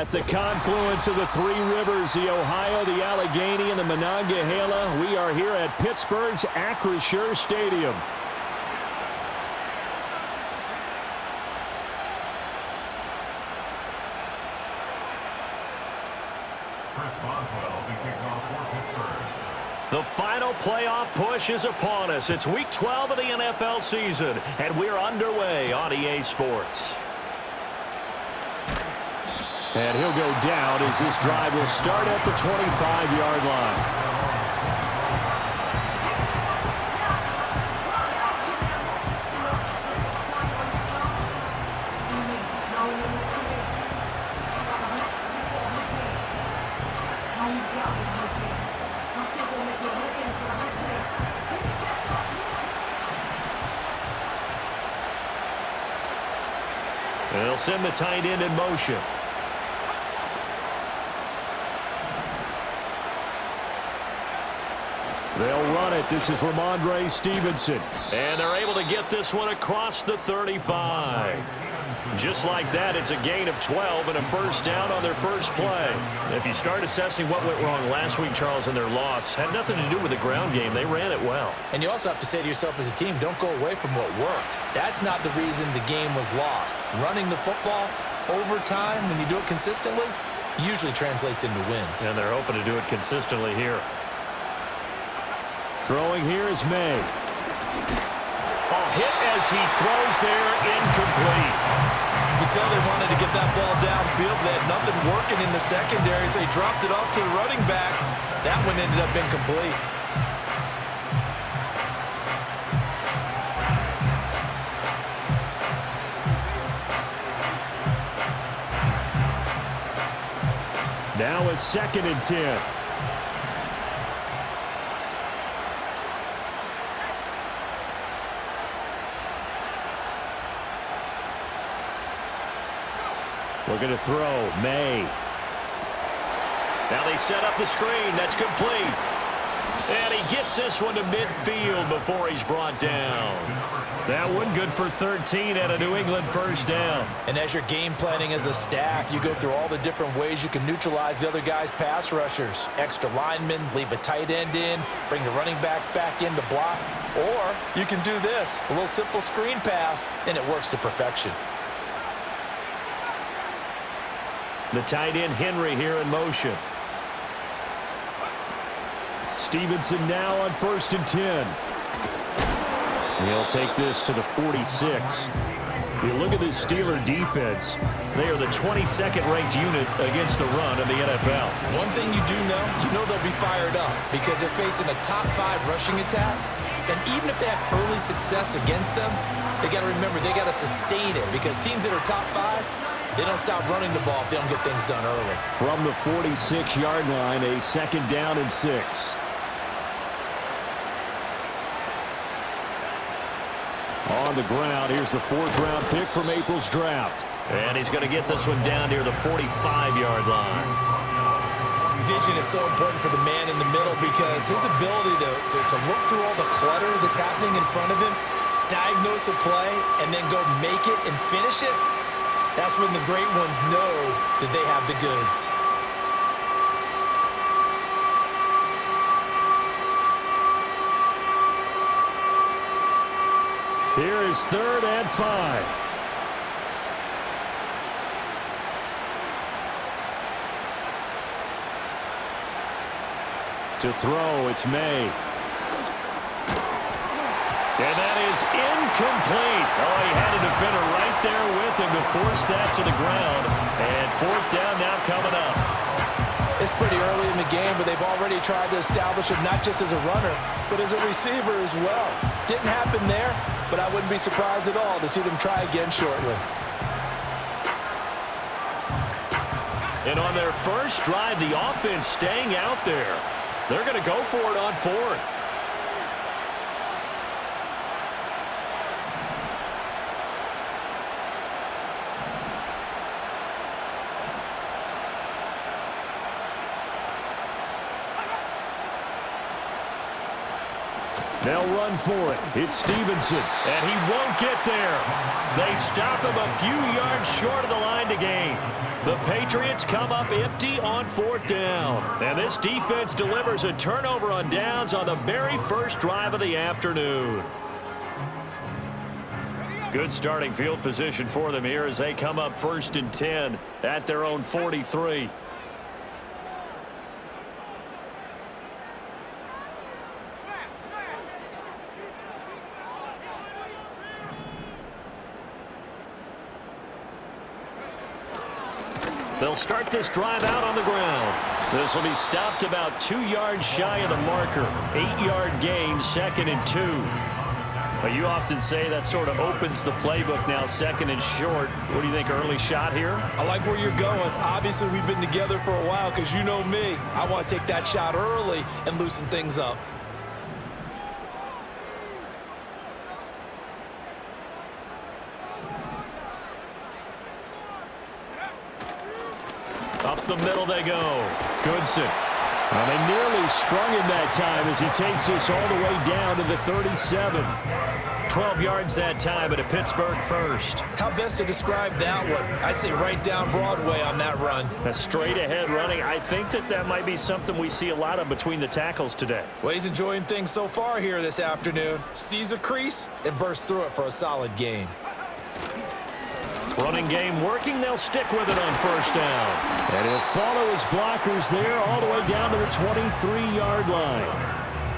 At the confluence of the three rivers, the Ohio, the Allegheny, and the Monongahela, we are here at Pittsburgh's Acrisure Stadium. The final playoff push is upon us. It's Week 12 of the NFL season, and we're underway on EA Sports. And he'll go down as this drive will start at the 25-yard line. They'll send the tight end in motion. They'll run it. This is Ramondre Stevenson. And they're able to get this one across the 35. Just like that, it's a gain of 12 and a first down on their first play. If you start assessing what went wrong last week, Charles, in their loss, had nothing to do with the ground game. They ran it well. And you also have to say to yourself as a team, don't go away from what worked. That's not the reason the game was lost. Running the football over time, when you do it consistently, usually translates into wins. And they're hoping to do it consistently here. Throwing here is May. Hit as he throws there, incomplete. You can tell they wanted to get that ball downfield. They had nothing working in the secondary, so he dropped it off to the running back. That one ended up incomplete. Now a 2nd and 10. Looking to throw, May. Now they set up the screen. That's complete. And he gets this one to midfield before he's brought down. That one good for 13 and a New England first down. And as you're game planning as a staff, you go through all the different ways you can neutralize the other guy's pass rushers. Extra linemen, leave a tight end in, bring the running backs back in to block. Or you can do this, a little simple screen pass, and it works to perfection. The tight end Henry here in motion. Stevenson now on 1st and 10. He'll take this to the 46. You look at this Steeler defense. They are the 22nd ranked unit against the run in the NFL. One thing you do know they'll be fired up because they're facing a top 5 rushing attack. And even if they have early success against them, they got to remember they got to sustain it because teams that are top 5, they don't stop running the ball if they don't get things done early. From the 46-yard line, a 2nd down and 6. On the ground, here's the 4th-round pick from April's draft. And he's going to get this one down near the 45-yard line. Vision is so important for the man in the middle because his ability to look through all the clutter that's happening in front of him, diagnose a play, and then go make it and finish it, that's when the great ones know that they have the goods. Here is 3rd and 5. To throw, it's May. And that is incomplete. Oh, he had a defender right there with him to force that to the ground. And 4th down now coming up. It's pretty early in the game, but they've already tried to establish him not just as a runner, but as a receiver as well. Didn't happen there, but I wouldn't be surprised at all to see them try again shortly. And on their first drive, the offense staying out there. They're going to go for it on 4th. They'll run for it. It's Stevenson. And he won't get there. They stop him a few yards short of the line to gain. The Patriots come up empty on 4th down. And this defense delivers a turnover on downs on the very first drive of the afternoon. Good starting field position for them here as they come up 1st and 10 at their own 43. They'll start this drive out on the ground. This will be stopped about 2 yards shy of the marker. 8-yard gain, 2nd and 2. But you often say that sort of opens the playbook now, 2nd and short. What do you think, early shot here? I like where you're going. Obviously, we've been together for a while because you know me. I want to take that shot early and loosen things up. Up the middle they go. Goodson. Well, they nearly sprung him that time as he takes this all the way down to the 37. 12 yards that time at a Pittsburgh first. How best to describe that one? I'd say right down Broadway on that run. A straight ahead running. I think that might be something we see a lot of between the tackles today. Well, he's enjoying things so far here this afternoon. Sees a crease and bursts through it for a solid game. Running game working. They'll stick with it on 1st down. And he'll follow his blockers there all the way down to the 23-yard line.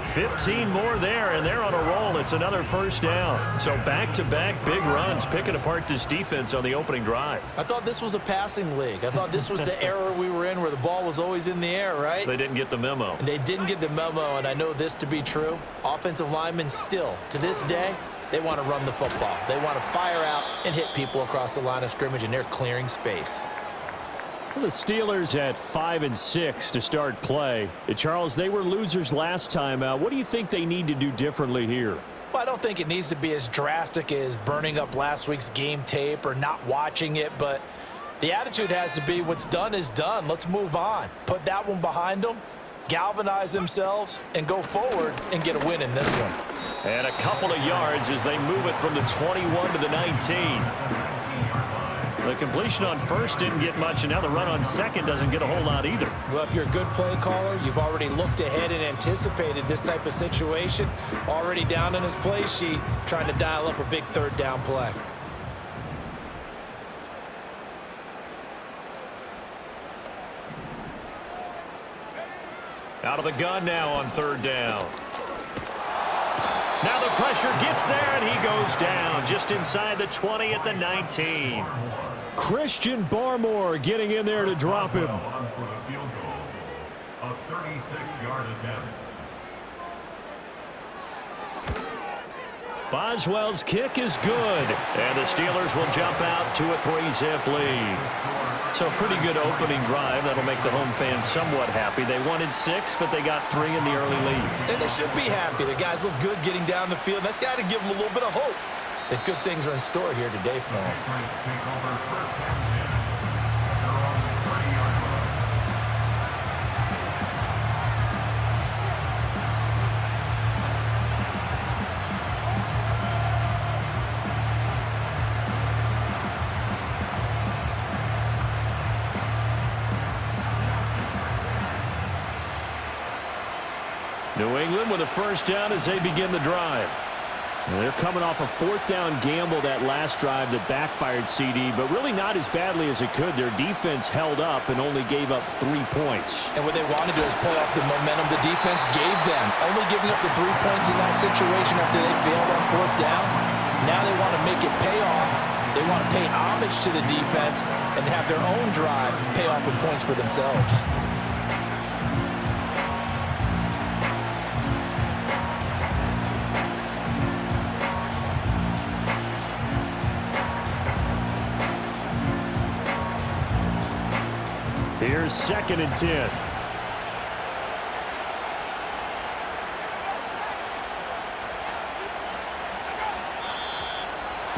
15 more there, and they're on a roll. It's another 1st down. So back-to-back big runs picking apart this defense on the opening drive. I thought this was a passing league. I thought this was the era we were in where the ball was always in the air, right? They didn't get the memo. And they didn't get the memo, and I know this to be true. Offensive linemen still, to this day, they want to run the football. They want to fire out and hit people across the line of scrimmage, and they're clearing space. Well, the Steelers at 5 and 6 to start play. Charles, they were losers last time out. What do you think they need to do differently here? Well, I don't think it needs to be as drastic as burning up last week's game tape or not watching it, but the attitude has to be what's done is done. Let's move on. Put that one behind them, galvanize themselves, and go forward and get a win in this one. And a couple of yards as they move it from the 21 to the 19. The completion on 1st didn't get much, and now the run on 2nd doesn't get a whole lot either. Well, if you're a good play caller, you've already looked ahead and anticipated this type of situation. Already down in his play sheet, trying to dial up a big 3rd down play. Out of the gun now on 3rd down. Now the pressure gets there, and he goes down just inside the 20 at the 19. Christian Barmore getting in there to drop him. Boswell's kick is good, and the Steelers will jump out to a 3-zip lead. So a pretty good opening drive. That'll make the home fans somewhat happy. They wanted 6, but they got 3 in the early lead. And they should be happy. The guys look good getting down the field. That's got to give them a little bit of hope that good things are in store here today for them. New England with a 1st down as they begin the drive. And they're coming off a 4th down gamble that last drive that backfired CD, but really not as badly as it could. Their defense held up and only gave up 3 points. And what they want to do is play off the momentum the defense gave them. Only giving up the 3 points in that situation after they failed on 4th down. Now they want to make it pay off. They want to pay homage to the defense and have their own drive pay off in points for themselves. Here's 2nd and 10.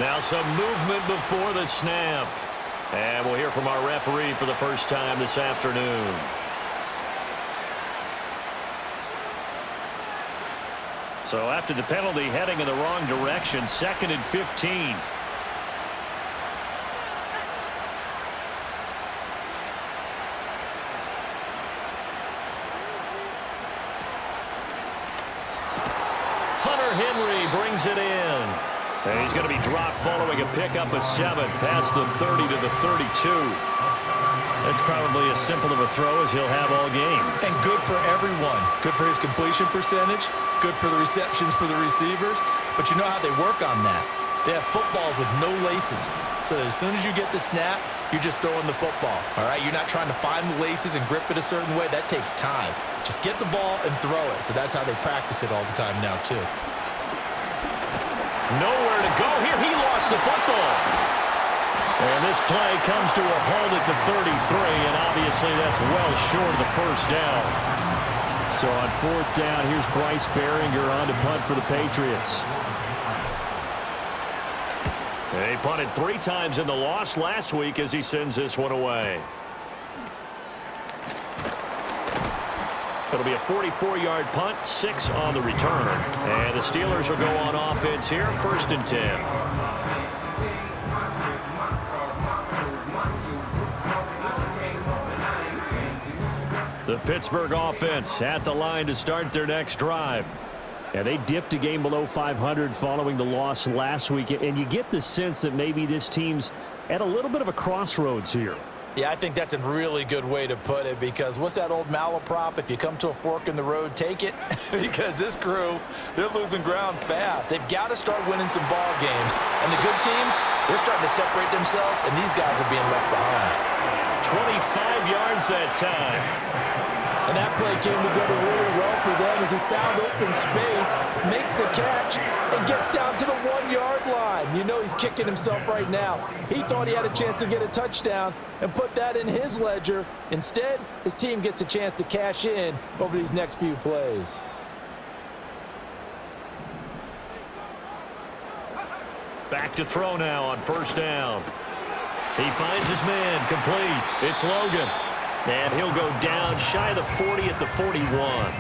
Now some movement before the snap. And we'll hear from our referee for the first time this afternoon. So after the penalty, heading in the wrong direction, 2nd and 15. Hunter Henry brings it in. And he's going to be dropped following a pickup of 7 past the 30 to the 32. That's probably as simple of a throw as he'll have all game. And good for everyone. Good for his completion percentage. Good for the receptions for the receivers. But you know how they work on that. They have footballs with no laces. So that as soon as you get the snap, you're just throwing the football. All right? You're not trying to find the laces and grip it a certain way. That takes time. Just get the ball and throw it. So that's how they practice it all the time now, too. Nowhere to go here. He lost the football. And this play comes to a halt at the 33, and obviously that's well short of the first down. So on 4th down, here's Bryce Behringer on to punt for the Patriots. He punted 3 times in the loss last week as he sends this one away. It'll be a 44-yard punt, 6 on the return. And the Steelers will go on offense here, 1st and 10. The Pittsburgh offense at the line to start their next drive. And they dipped a game below 500 following the loss last week. And you get the sense that maybe this team's at a little bit of a crossroads here. Yeah, I think that's a really good way to put it, because what's that old malaprop? If you come to a fork in the road, take it. Because this crew, they're losing ground fast. They've got to start winning some ball games. And the good teams, they're starting to separate themselves, and these guys are being left behind. 25 yards that time. And that play came together really well for them as he found open space, makes the catch, and gets down to the 1-yard line. You know he's kicking himself right now. He thought he had a chance to get a touchdown and put that in his ledger. Instead, his team gets a chance to cash in over these next few plays. Back to throw now on 1st down. He finds his man, complete. It's Logan. And he'll go down shy of the 40 at the 41.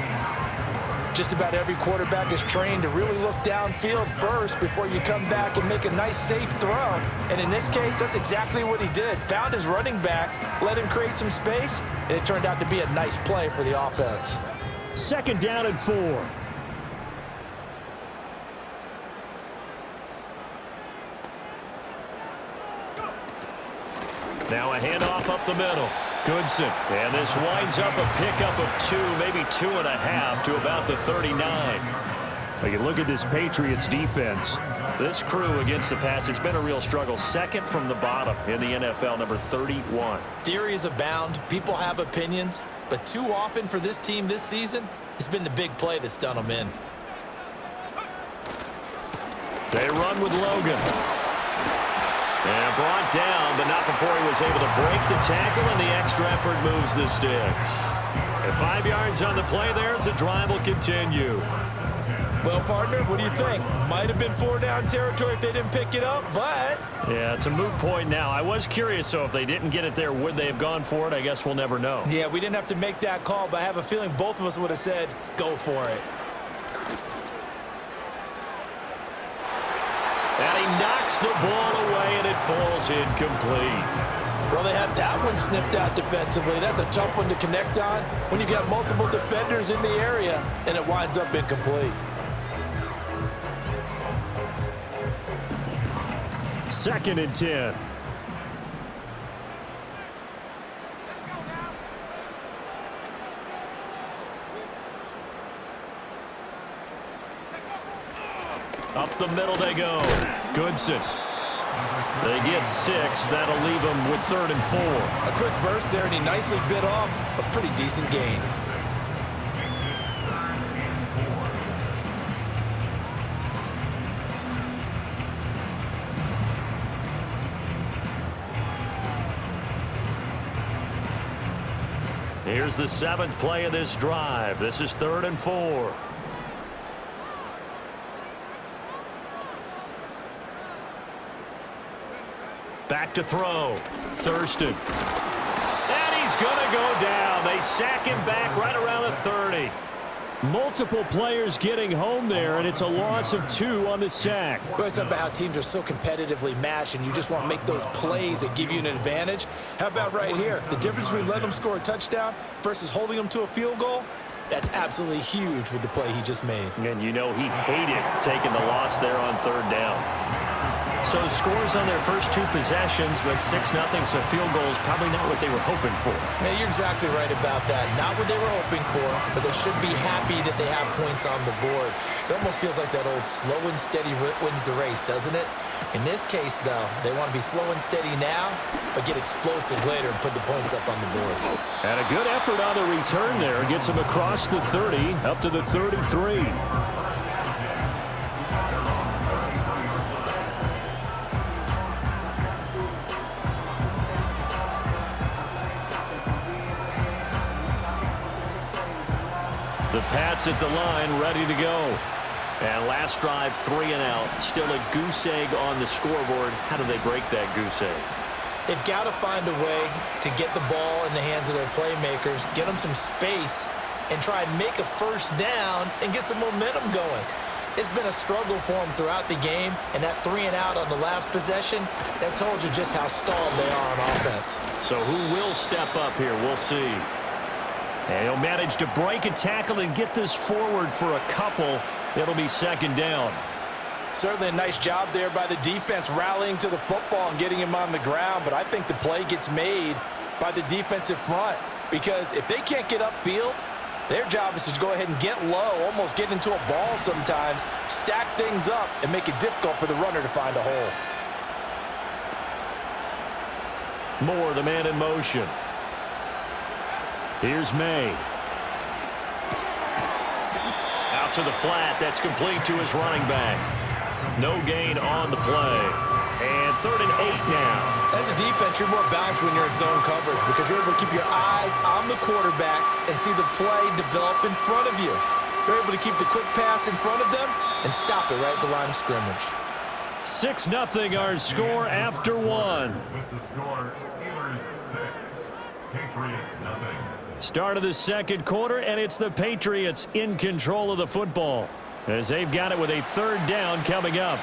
Just about every quarterback is trained to really look downfield first before you come back and make a nice, safe throw. And in this case, that's exactly what he did. Found his running back, let him create some space, and it turned out to be a nice play for the offense. 2nd down and 4. Now a handoff up the middle. Goodson. And this winds up a pickup of 2, maybe 2.5 to about the 39. Well, you look at this Patriots defense. This crew against the pass, it's been a real struggle. 2nd from the bottom in the NFL, number 31. Theories abound. People have opinions. But too often for this team this season, it's been the big play that's done them in. They run with Logan. And brought down, but not before he was able to break the tackle, and the extra effort moves the sticks. And 5 yards on the play there as the drive will continue. Well, partner, what do you think? Might have been 4-down territory if they didn't pick it up, but... Yeah, it's a moot point now. I was curious, so if they didn't get it there, would they have gone for it? I guess we'll never know. Yeah, we didn't have to make that call, but I have a feeling both of us would have said, go for it. And he knocks the ball away, and it falls incomplete. Well, they had that one snipped out defensively. That's a tough one to connect on when you got multiple defenders in the area, and it winds up incomplete. 2nd and 10. Up the middle they go. Goodson. They get 6. That'll leave them with 3rd and 4. A quick burst there, and he nicely bit off a pretty decent gain. Here's the 7th play of this drive. This is 3rd and 4. Back to throw. Thurston. And he's going to go down. They sack him back right around the 30. Multiple players getting home there, and it's a loss of 2 on the sack. Well, it's about how teams are so competitively matched, and you just want to make those plays that give you an advantage. How about right here? The difference between letting them score a touchdown versus holding them to a field goal, that's absolutely huge with the play he just made. And you know he hated taking the loss there on 3rd down. So scores on their first 2 possessions, but 6-0, so field goal is probably not what they were hoping for. Yeah, you're exactly right about that. Not what they were hoping for, but they should be happy that they have points on the board. It almost feels like that old slow and steady wins the race, doesn't it? In this case, though, they want to be slow and steady now, but get explosive later and put the points up on the board. And a good effort on the return there. Gets him across the 30, up to the 33. The Pats at the line, ready to go. And last drive, 3 and out. Still a goose egg on the scoreboard. How do they break that goose egg? They've got to find a way to get the ball in the hands of their playmakers, get them some space, and try and make a first down and get some momentum going. It's been a struggle for them throughout the game, and that 3 and out on the last possession, that told you just how stalled they are on offense. So who will step up here? We'll see. And he'll manage to break a tackle and get this forward for a couple. It'll be 2nd down. Certainly a nice job there by the defense rallying to the football and getting him on the ground, but I think the play gets made by the defensive front because if they can't get upfield, their job is to go ahead and get low, almost get into a ball sometimes, stack things up, and make it difficult for the runner to find a hole. Moore, the man in motion. Here's May. Out to the flat. That's complete to his running back. No gain on the play. And 3rd and 8 now. As a defense, you're more balanced when you're in zone coverage because you're able to keep your eyes on the quarterback and see the play develop in front of you. You're able to keep the quick pass in front of them and stop it right at the line of scrimmage. 6-0 our score after 1. With the score, Steelers 6, Patriots 0. Start of the 2nd quarter, and it's the Patriots in control of the football as they've got it with a 3rd down coming up.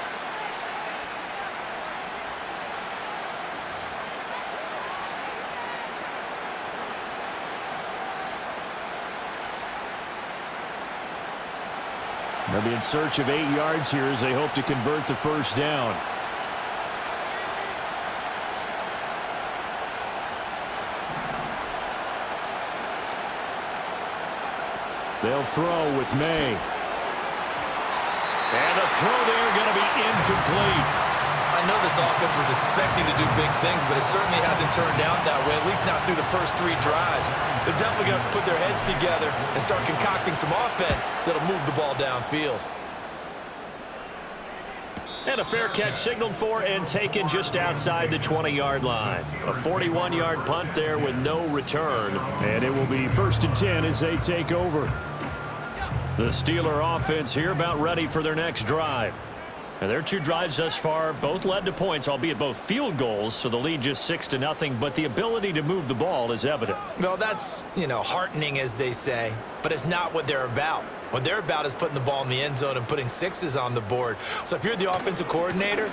They'll be in search of 8 yards here as they hope to convert the first down. They'll throw with May. And the throw there going to be incomplete. I know this offense was expecting to do big things, but it certainly hasn't turned out that way, at least not through the first 3 drives. They're definitely going to have to put their heads together and start concocting some offense that'll move the ball downfield. And a fair catch signaled for and taken just outside the 20-yard line. A 41-yard punt there with no return. And it will be 1st and 10 as they take over. The Steeler offense here about ready for their next drive. And their 2 drives thus far both led to points, albeit both field goals, so the lead just 6-0, but the ability to move the ball is evident. Well, that's, heartening, as they say, but it's not what they're about. What they're about is putting the ball in the end zone and putting 6s on the board. So if you're the offensive coordinator,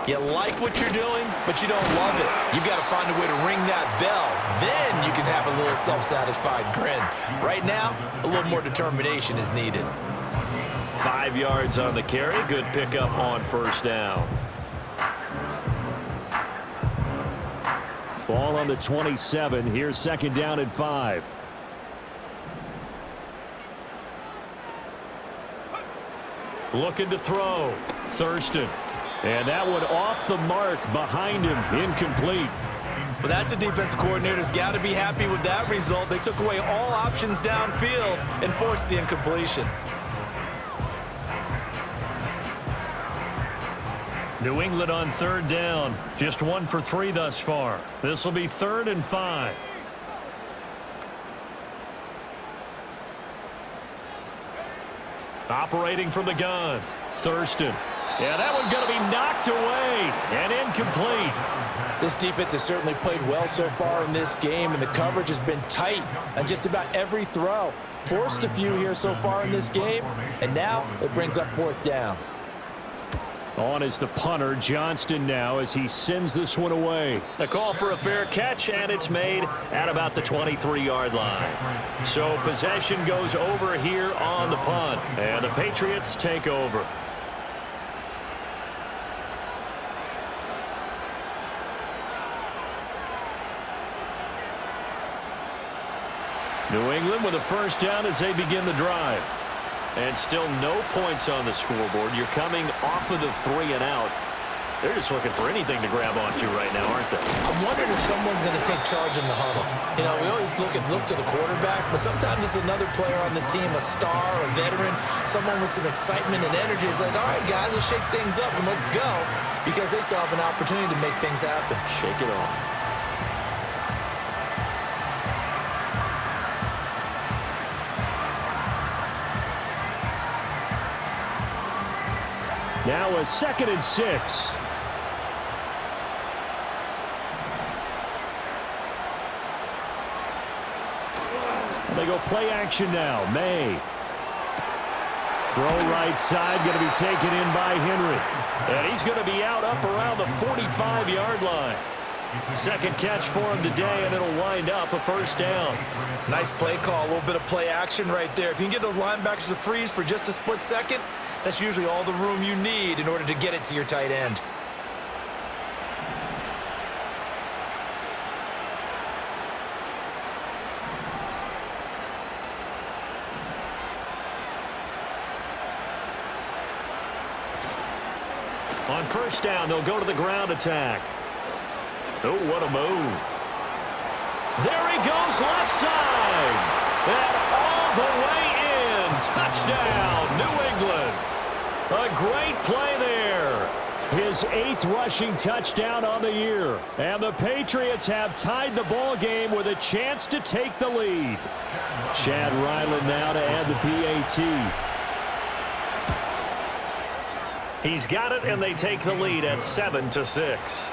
you like what you're doing, but you don't love it. You've got to find a way to ring that bell. Then you can have a little self-satisfied grin. Right now, a little more determination is needed. 5 yards on the carry. Good pickup on 1st down. Ball on the 27. Here's 2nd down and 5. Looking to throw. Thurston. And that one off the mark behind him. Incomplete. Well, that's a defensive coordinator's got to be happy with that result. They took away all options downfield and forced the incompletion. New England on 3rd down. Just 1 for 3 thus far. This will be 3rd and 5. Operating from the gun. Thurston. Yeah, that one going to be knocked away and incomplete. This defense has certainly played well so far in this game, and the coverage has been tight on just about every throw. Forced a few here so far in this game, and now it brings up 4th down. On is the punter, Johnston, now as he sends this one away. A call for a fair catch, and it's made at about the 23-yard line. So possession goes over here on the punt, and the Patriots take over. New England with a first down as they begin the drive. And still no points on the scoreboard. You're coming off of the 3 and out. They're just looking for anything to grab onto right now, aren't they? I'm wondering if someone's going to take charge in the huddle. You know, we always look to the quarterback, but sometimes it's another player on the team, a star, a veteran, someone with some excitement and energy. It's like, all right, guys, let's shake things up and let's go, because they still have an opportunity to make things happen. Shake it off. Now a 2nd and 6. They go play action now. May. Throw right side, going to be taken in by Henry. And he's going to be out up around the 45-yard line. 2nd catch for him today, and it'll wind up a first down. Nice play call, a little bit of play action right there. If you can get those linebackers to freeze for just a split second, that's usually all the room you need in order to get it to your tight end. On first down, they'll go to the ground attack. Oh, what a move. There he goes, left side. And all the way in. Touchdown, New England. A great play there. His 8th rushing touchdown on the year. And the Patriots have tied the ball game with a chance to take the lead. Chad Ryland now to add the PAT. He's got it, and they take the lead at 7-6.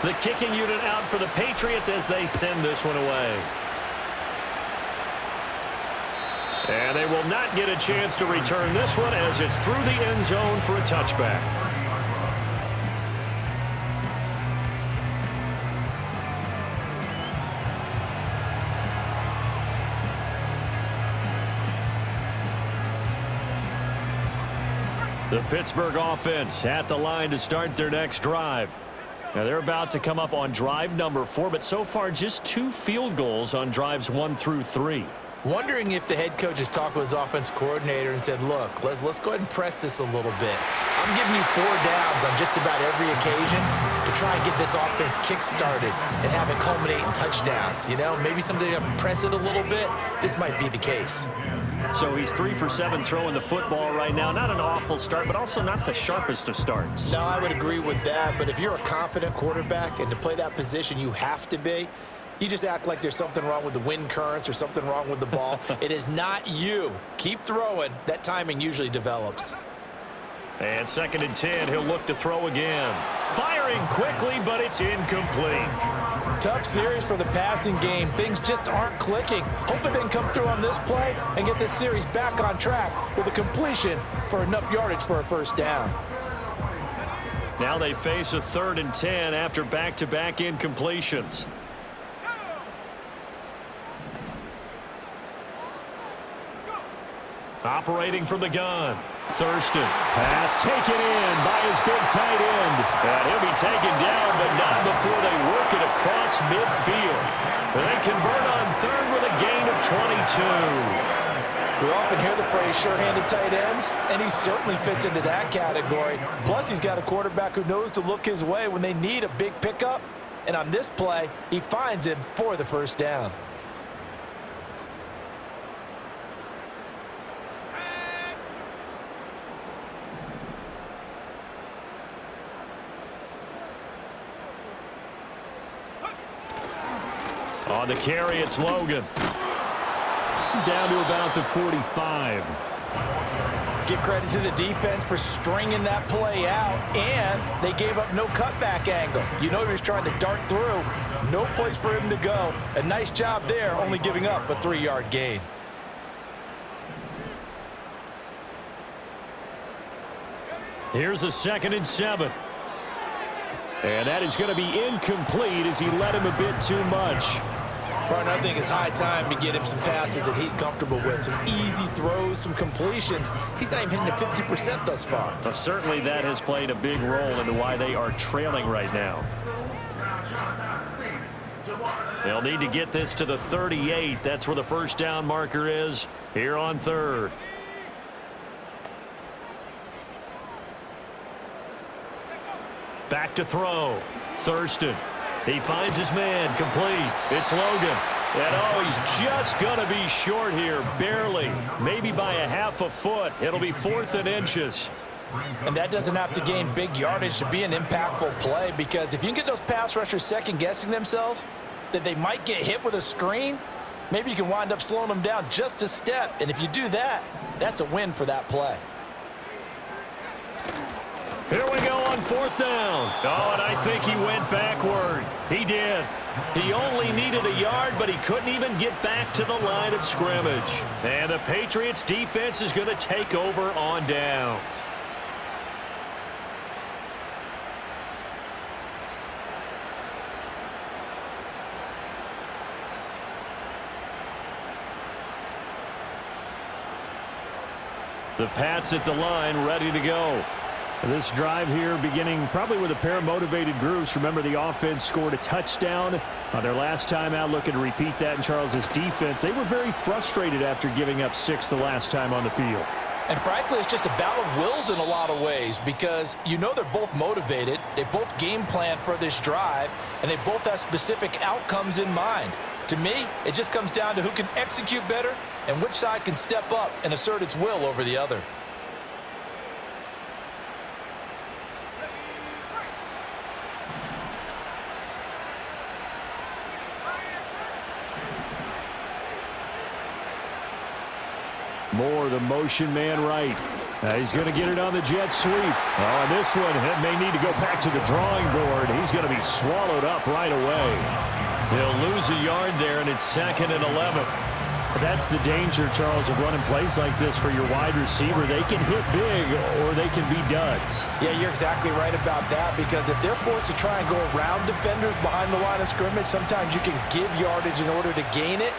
The kicking unit out for the Patriots as they send this one away. And they will not get a chance to return this one as it's through the end zone for a touchback. The Pittsburgh offense at the line to start their next drive. Now they're about to come up on drive number 4, but so far just 2 field goals on drives 1 through 3. Wondering if the head coach has talked with his offensive coordinator and said, look, let's go ahead and press this a little bit. I'm giving you 4 downs on just about every occasion to try and get this offense kick-started and have it culminate in touchdowns. You know, maybe someday press it a little bit. This might be the case. So he's 3 for 7 throwing the football right now. Not an awful start, but also not the sharpest of starts. No, I would agree with that. But if you're a confident quarterback and to play that position, you have to be. You just act like there's something wrong with the wind currents or something wrong with the ball. It is not you. Keep throwing. That timing usually develops. And 2nd and 10, he'll look to throw again. Firing quickly, but it's incomplete. Tough series for the passing game. Things just aren't clicking. Hoping they can come through on this play and get this series back on track with a completion for enough yardage for a first down. Now they face a 3rd and 10 after back-to-back incompletions. Operating from the gun. Thurston. Pass taken in by his big tight end. And he'll be taken down, but not before they work it across midfield. They convert on 3rd with a gain of 22. We often hear the phrase sure-handed tight ends, and he certainly fits into that category. Plus, he's got a quarterback who knows to look his way when they need a big pickup. And on this play, he finds him for the first down. On the carry, it's Logan. Down to about the 45. Give credit to the defense for stringing that play out, and they gave up no cutback angle. You know he was trying to dart through. No place for him to go. A nice job there, only giving up a 3-yard gain. Here's a 2nd and 7. And that is going to be incomplete as he led him a bit too much. Partner, I think it's high time to get him some passes that he's comfortable with. Some easy throws, some completions. He's not even hitting the 50% thus far. Well, certainly that has played a big role into why they are trailing right now. They'll need to get this to the 38. That's where the first down marker is here on 3rd. Back to throw. Thurston. He finds his man. Complete. It's Logan. And oh, he's just going to be short here. Barely. Maybe by a half a foot. It'll be 4th and inches. And that doesn't have to gain big yardage to be an impactful play, because if you can get those pass rushers second-guessing themselves that they might get hit with a screen, maybe you can wind up slowing them down just a step. And if you do that, that's a win for that play. Here we go on 4th down. Oh, and I think he went backward. He did. He only needed a yard, but he couldn't even get back to the line of scrimmage. And the Patriots defense is going to take over on downs. The Pats at the line, ready to go. This drive here beginning probably with a pair of motivated groups. Remember, the offense scored a touchdown on their last time out. Looking to repeat that in Charles's defense. They were very frustrated after giving up 6 the last time on the field. And frankly, it's just a battle of wills in a lot of ways, because you know they're both motivated. They both game plan for this drive, and they both have specific outcomes in mind. To me, it just comes down to who can execute better and which side can step up and assert its will over the other. Moore, the motion man right. He's going to get it on the jet sweep. Oh, and this one may need to go back to the drawing board. He's going to be swallowed up right away. They'll lose a yard there, and it's 2nd and 11. That's the danger, Charles, of running plays like this for your wide receiver. They can hit big or they can be duds. Yeah, you're exactly right about that, because if they're forced to try and go around defenders behind the line of scrimmage, sometimes you can give yardage in order to gain it.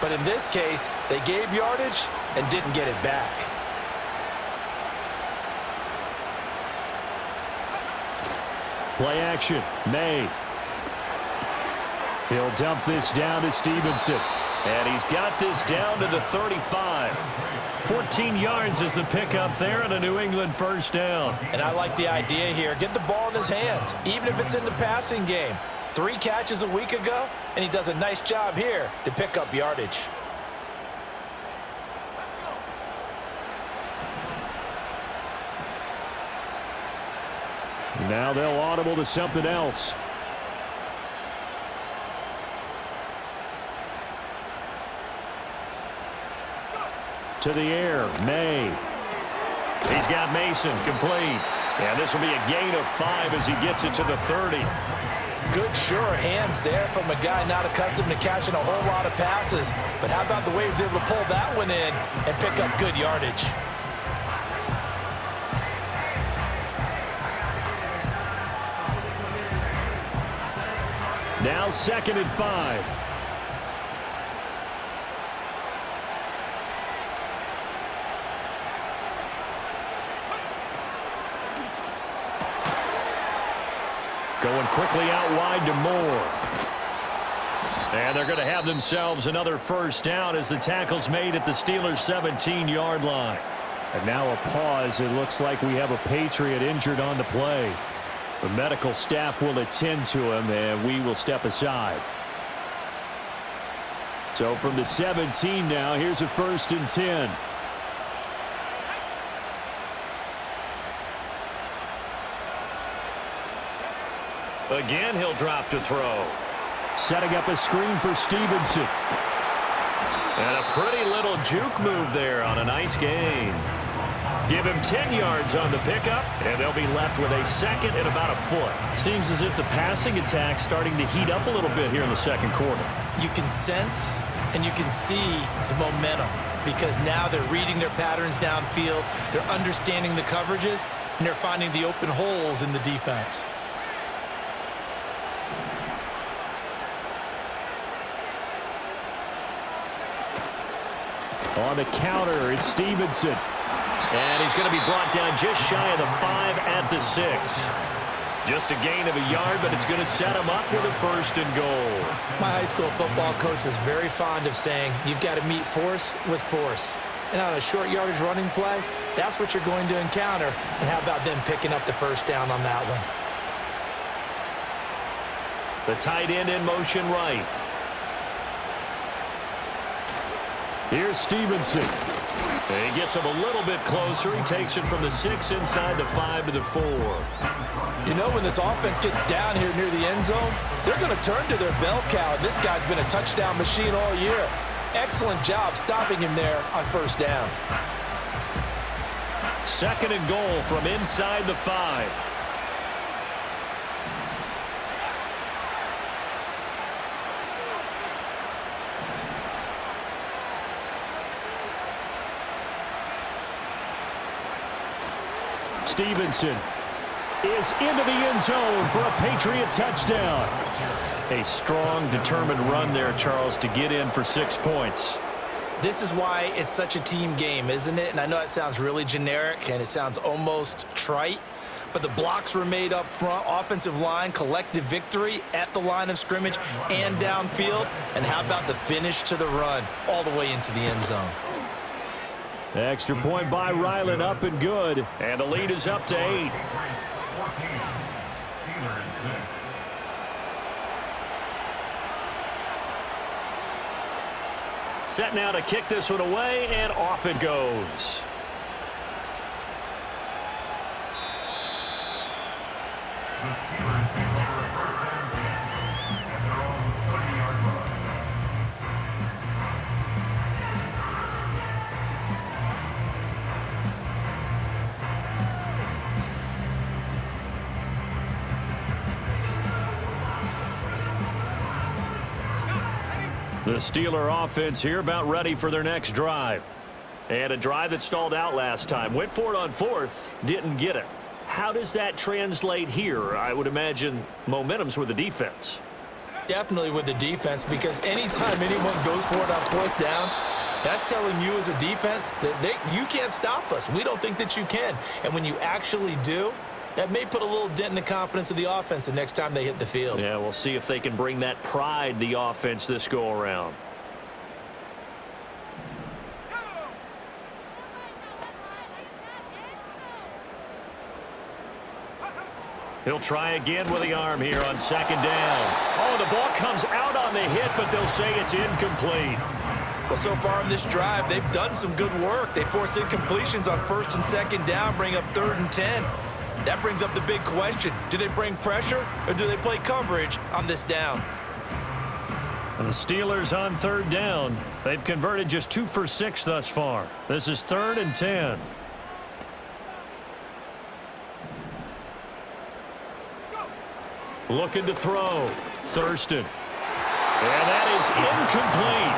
But in this case, they gave yardage and didn't get it back. Play action. May. He'll dump this down to Stevenson. And he's got this down to the 35. 14 yards is the pickup there and a New England first down. And I like the idea here. Get the ball in his hands, even if it's in the passing game. 3 catches a week ago, and he does a nice job here to pick up yardage. Now they'll audible to something else. To the air, May. He's got Mason complete. And this will be a gain of 5 as he gets it to the 30. Good, sure hands there from a guy not accustomed to catching a whole lot of passes. But how about the way he was able to pull that one in and pick up good yardage? Now 2nd and 5. Going quickly out wide to Moore. And they're going to have themselves another first down as the tackle's made at the Steelers' 17-yard line. And now a pause. It looks like we have a Patriot injured on the play. The medical staff will attend to him, and we will step aside. So from the 17 now, here's a 1st and 10. Again, he'll drop to throw. Setting up a screen for Stevenson. And a pretty little juke move there on a nice gain. Give him 10 yards on the pickup, and they'll be left with a second and about a foot. Seems as if the passing attack's starting to heat up a little bit here in the second quarter. You can sense and you can see the momentum because now they're reading their patterns downfield, they're understanding the coverages, and they're finding the open holes in the defense. On the counter, it's Stevenson. And he's going to be brought down just shy of the 5 at the 6. Just a gain of a yard, but it's going to set him up with a first and goal. My high school football coach was very fond of saying, you've got to meet force with force. And on a short yardage running play, that's what you're going to encounter. And how about them picking up the first down on that one? The tight end in motion right. Here's Stevenson. He gets him a little bit closer. He takes it from the 6 inside the 5 to the 4. You know, when this offense gets down here near the end zone, they're going to turn to their bell cow. This guy's been a touchdown machine all year. Excellent job stopping him there on first down. Second and goal from inside the 5. Stevenson is into the end zone for a Patriot touchdown. A strong, determined run there, Charles, to get in for 6 points. This is why it's such a team game, isn't it? And I know it sounds really generic and it sounds almost trite, but the blocks were made up front, offensive line, collective victory at the line of scrimmage and downfield. And how about the finish to the run all the way into the end zone? Extra point by Ryland, up and good. And the lead is up to 8. Set now to kick this one away, and off it goes. The Steeler offense here about ready for their next drive. And a drive that stalled out last time. Went for it on 4th, didn't get it. How does that translate here? I would imagine momentum's with the defense. Definitely with the defense, because anytime anyone goes for it on 4th down, that's telling you as a defense that you can't stop us. We don't think that you can. And when you actually do, that may put a little dent in the confidence of the offense the next time they hit the field. Yeah, we'll see if they can bring that pride, the offense, this go-around. He'll try again with the arm here on 2nd down. Oh, the ball comes out on the hit, but they'll say it's incomplete. Well, so far in this drive, they've done some good work. They force incompletions on 1st and 2nd down, bring up 3rd and 10. That brings up the big question. Do they bring pressure or do they play coverage on this down? And the Steelers on 3rd down. They've converted just 2 for 6 thus far. This is 3rd and 10. Looking to throw. Thurston. And that is incomplete.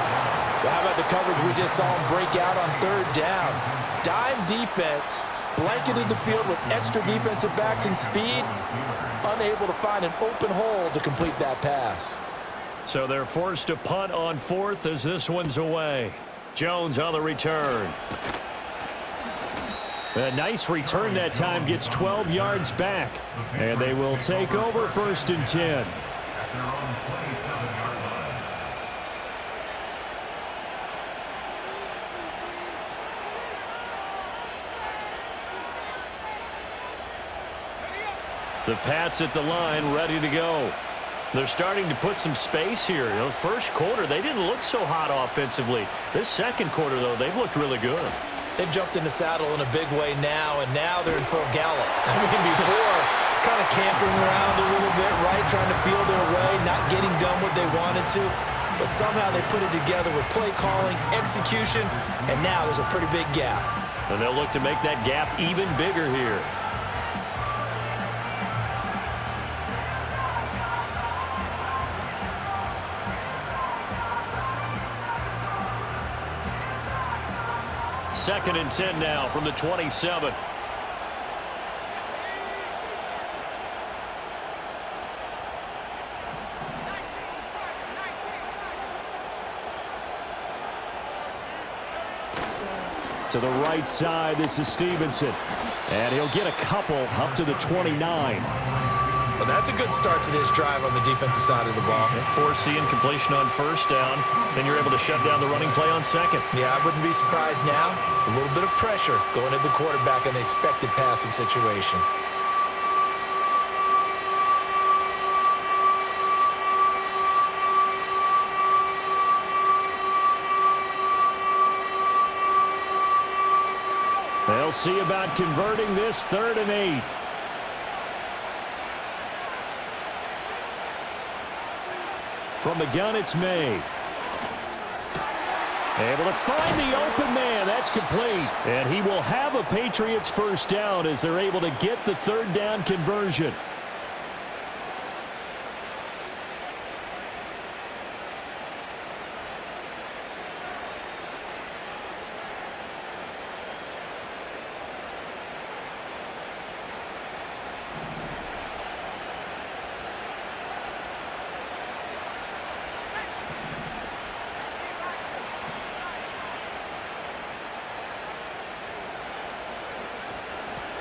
Well, how about the coverage we just saw him break out on 3rd down? Dime defense, blanketed the field with extra defensive backs and speed, unable to find an open hole to complete that pass. So they're forced to punt on 4th as this one's away. Jones on the return. A nice return that time, gets 12 yards back. And they will take over 1st and 10. The Pats at the line, ready to go. They're starting to put some space here. You know, first quarter, they didn't look so hot offensively. This second quarter, though, they've looked really good. They've jumped in the saddle in a big way now, and now they're in full gallop. I mean, before, kind of cantering around a little bit, right, trying to feel their way, not getting done what they wanted to. But somehow they put it together with play calling, execution, and now there's a pretty big gap. And they'll look to make that gap even bigger here. Second and 10 now from the 27. To the right side, this is Stevenson. And he'll get a couple up to the 29. Well, that's a good start to this drive on the defensive side of the ball. Forcing completion on first down. Then you're able to shut down the running play on second. Yeah, I wouldn't be surprised now. A little bit of pressure going at the quarterback in the expected passing situation. They'll see about converting this 3rd and 8. From the gun, it's May. Able to find the open man. That's complete. And he will have a Patriots first down as they're able to get the 3rd down conversion.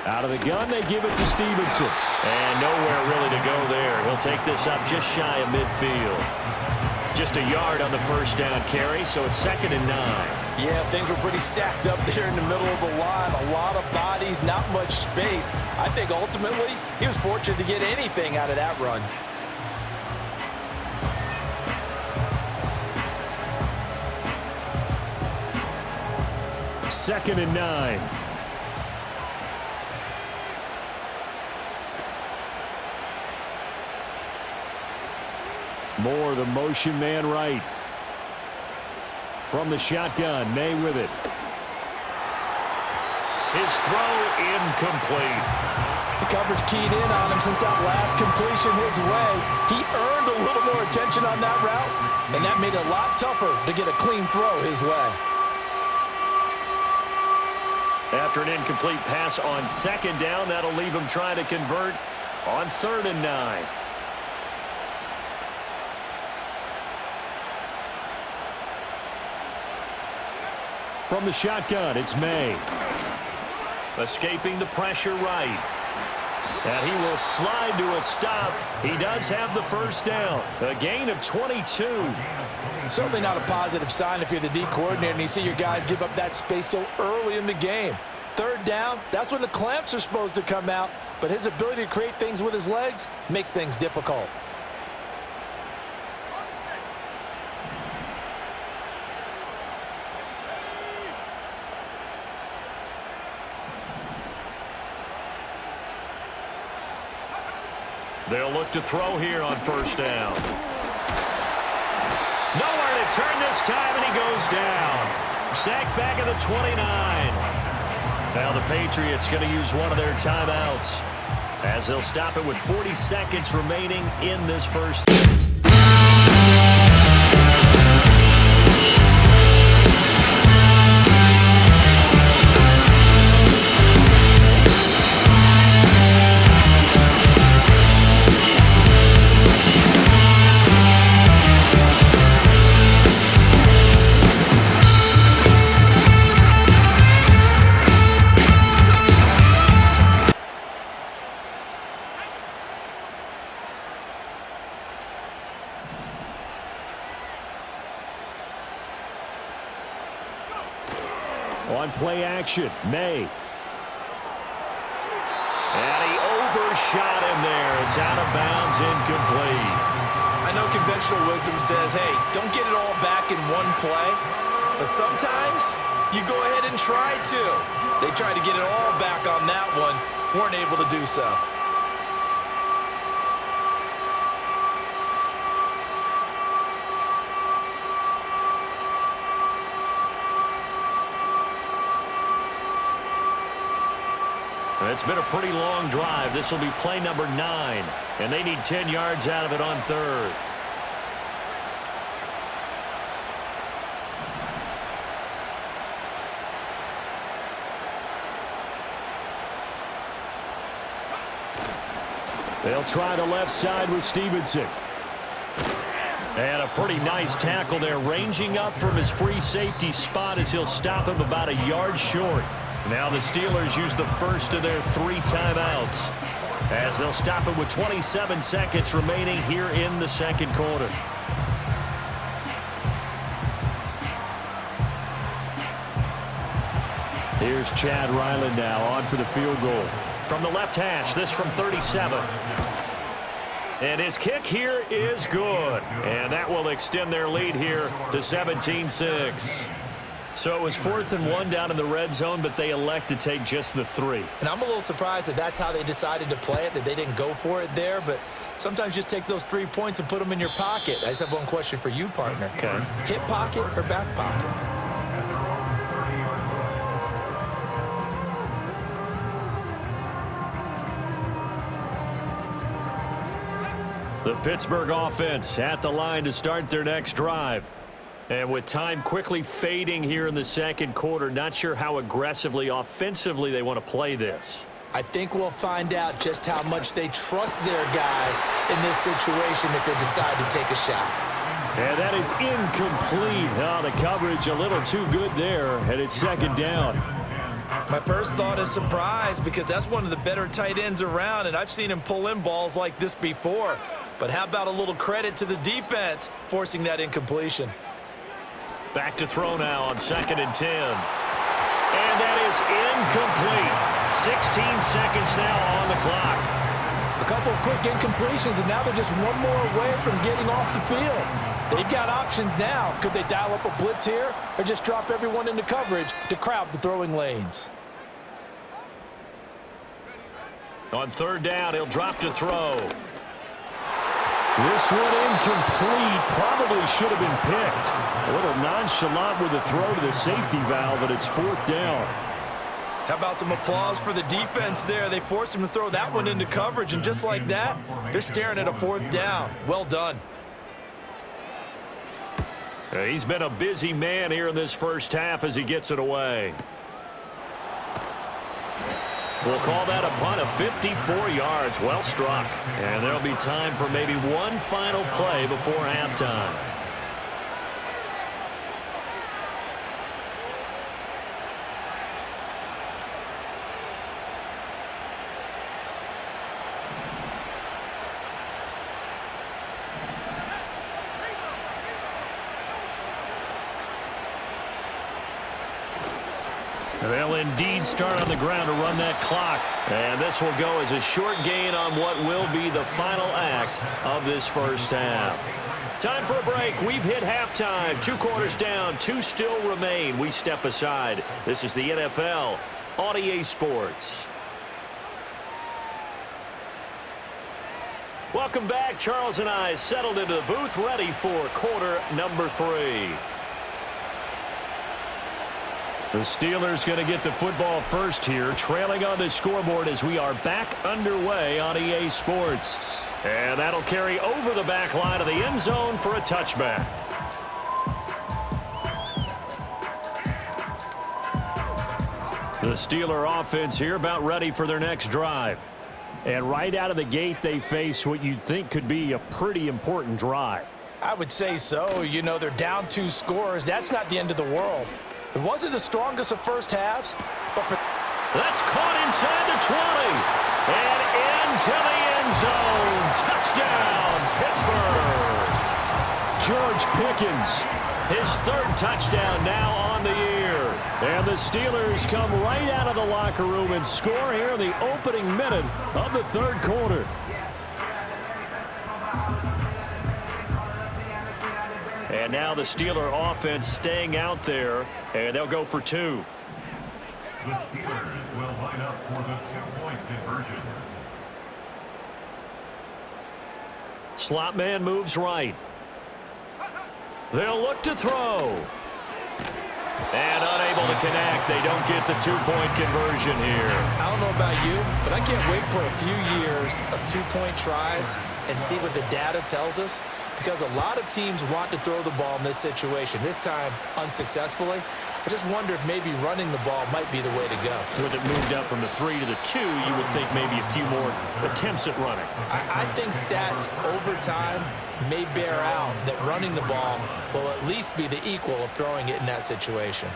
Out of the gun, they give it to Stevenson. And nowhere really to go there. He'll take this up just shy of midfield. Just a yard on the first down carry, so it's 2nd and 9. Yeah, things were pretty stacked up there in the middle of the line. A lot of bodies, not much space. I think ultimately he was fortunate to get anything out of that run. Second and 9. Moore, the motion man right. From the shotgun, May with it. His throw incomplete. The coverage keyed in on him since that last completion his way. He earned a little more attention on that route, and that made it a lot tougher to get a clean throw his way. After an incomplete pass on 2nd down, that'll leave him trying to convert on 3rd and 9. From the shotgun, it's May. Escaping the pressure right. And he will slide to a stop. He does have the first down. A gain of 22. Certainly not a positive sign if you're the D coordinator and you see your guys give up that space so early in the game. 3rd down, that's when the clamps are supposed to come out. But his ability to create things with his legs makes things difficult. They'll look to throw here on first down. Nowhere to turn this time, and he goes down. Sacked back at the 29. Now the Patriots going to use one of their timeouts as they'll stop it with 40 seconds remaining in this first. On play action, May. And he overshot him there. It's out of bounds, incomplete. I know conventional wisdom says, hey, don't get it all back in one play. But sometimes you go ahead and try to. They tried to get it all back on that one. Weren't able to do so. It's been a pretty long drive. This will be play number 9, and they need 10 yards out of it on third. They'll try the left side with Stevenson. And a pretty nice tackle there, ranging up from his free safety spot as he'll stop him about a yard short. Now the Steelers use the first of their 3 timeouts as they'll stop him with 27 seconds remaining here in the second quarter. Here's Chad Ryland now on for the field goal. From the left hash, this from 37. And his kick here is good. And that will extend their lead here to 17-6. So it was 4th and 1 down in the red zone, but they elect to take just the 3. And I'm a little surprised that that's how they decided to play it, that they didn't go for it there. But sometimes just take those 3 points and put them in your pocket. I just have one question for you, partner. Okay. Hip pocket or back pocket? The Pittsburgh offense at the line to start their next drive. And with time quickly fading here in the second quarter, not sure how aggressively, offensively they want to play this. I think we'll find out just how much they trust their guys in this situation if they decide to take a shot. And that is incomplete. Oh, the coverage a little too good there, and it's second down. My first thought is surprise because that's one of the better tight ends around, and I've seen him pull in balls like this before. But how about a little credit to the defense forcing that incompletion? Back to throw now on 2nd and 10. And that is incomplete. 16 seconds now on the clock. A couple of quick incompletions, and now they're just one more away from getting off the field. They've got options now. Could they dial up a blitz here or just drop everyone into coverage to crowd the throwing lanes? On 3rd down, he'll drop to throw. This one incomplete. Probably should have been picked. A little nonchalant with the throw to the safety valve, and it's 4th down. How about some applause for the defense there? They forced him to throw that one into coverage, and just like that, they're staring at a 4th down. Well done. He's been a busy man here in this first half as he gets it away. We'll call that a punt of 54 yards. Well struck. And there'll be time for maybe one final play before halftime. They'll indeed start on the ground to run that clock. And this will go as a short gain on what will be the final act of this first half. Time for a break. We've hit halftime. 2 quarters down, 2 still remain. We step aside. This is the NFL on EA Sports. Welcome back. Charles and I settled into the booth, ready for quarter number 3. The Steelers going to get the football first here, trailing on the scoreboard as we are back underway on EA Sports. And that'll carry over the back line of the end zone for a touchback. The Steeler offense here about ready for their next drive. And right out of the gate, they face what you'd think could be a pretty important drive. I would say so. You know, they're down 2 scores. That's not the end of the world. It wasn't the strongest of first halves, but for... That's caught inside the 20. And into the end zone. Touchdown, Pittsburgh. George Pickens, his 3rd touchdown now on the year. And the Steelers come right out of the locker room and score here in the opening minute of the 3rd quarter. And now the Steeler offense staying out there, and they'll go for 2. The Steelers will line up for the 2-point conversion. Slot man moves right. They'll look to throw. And unable to connect. They don't get the two-point conversion here. I don't know about you, but I can't wait for a few years of two-point tries and see what the data tells us, because a lot of teams want to throw the ball in this situation, this time unsuccessfully. I just wonder if maybe running the ball might be the way to go. With it moved up from the 3 to the 2, you would think maybe a few more attempts at running. I think stats over time may bear out that running the ball will at least be the equal of throwing it in that situation.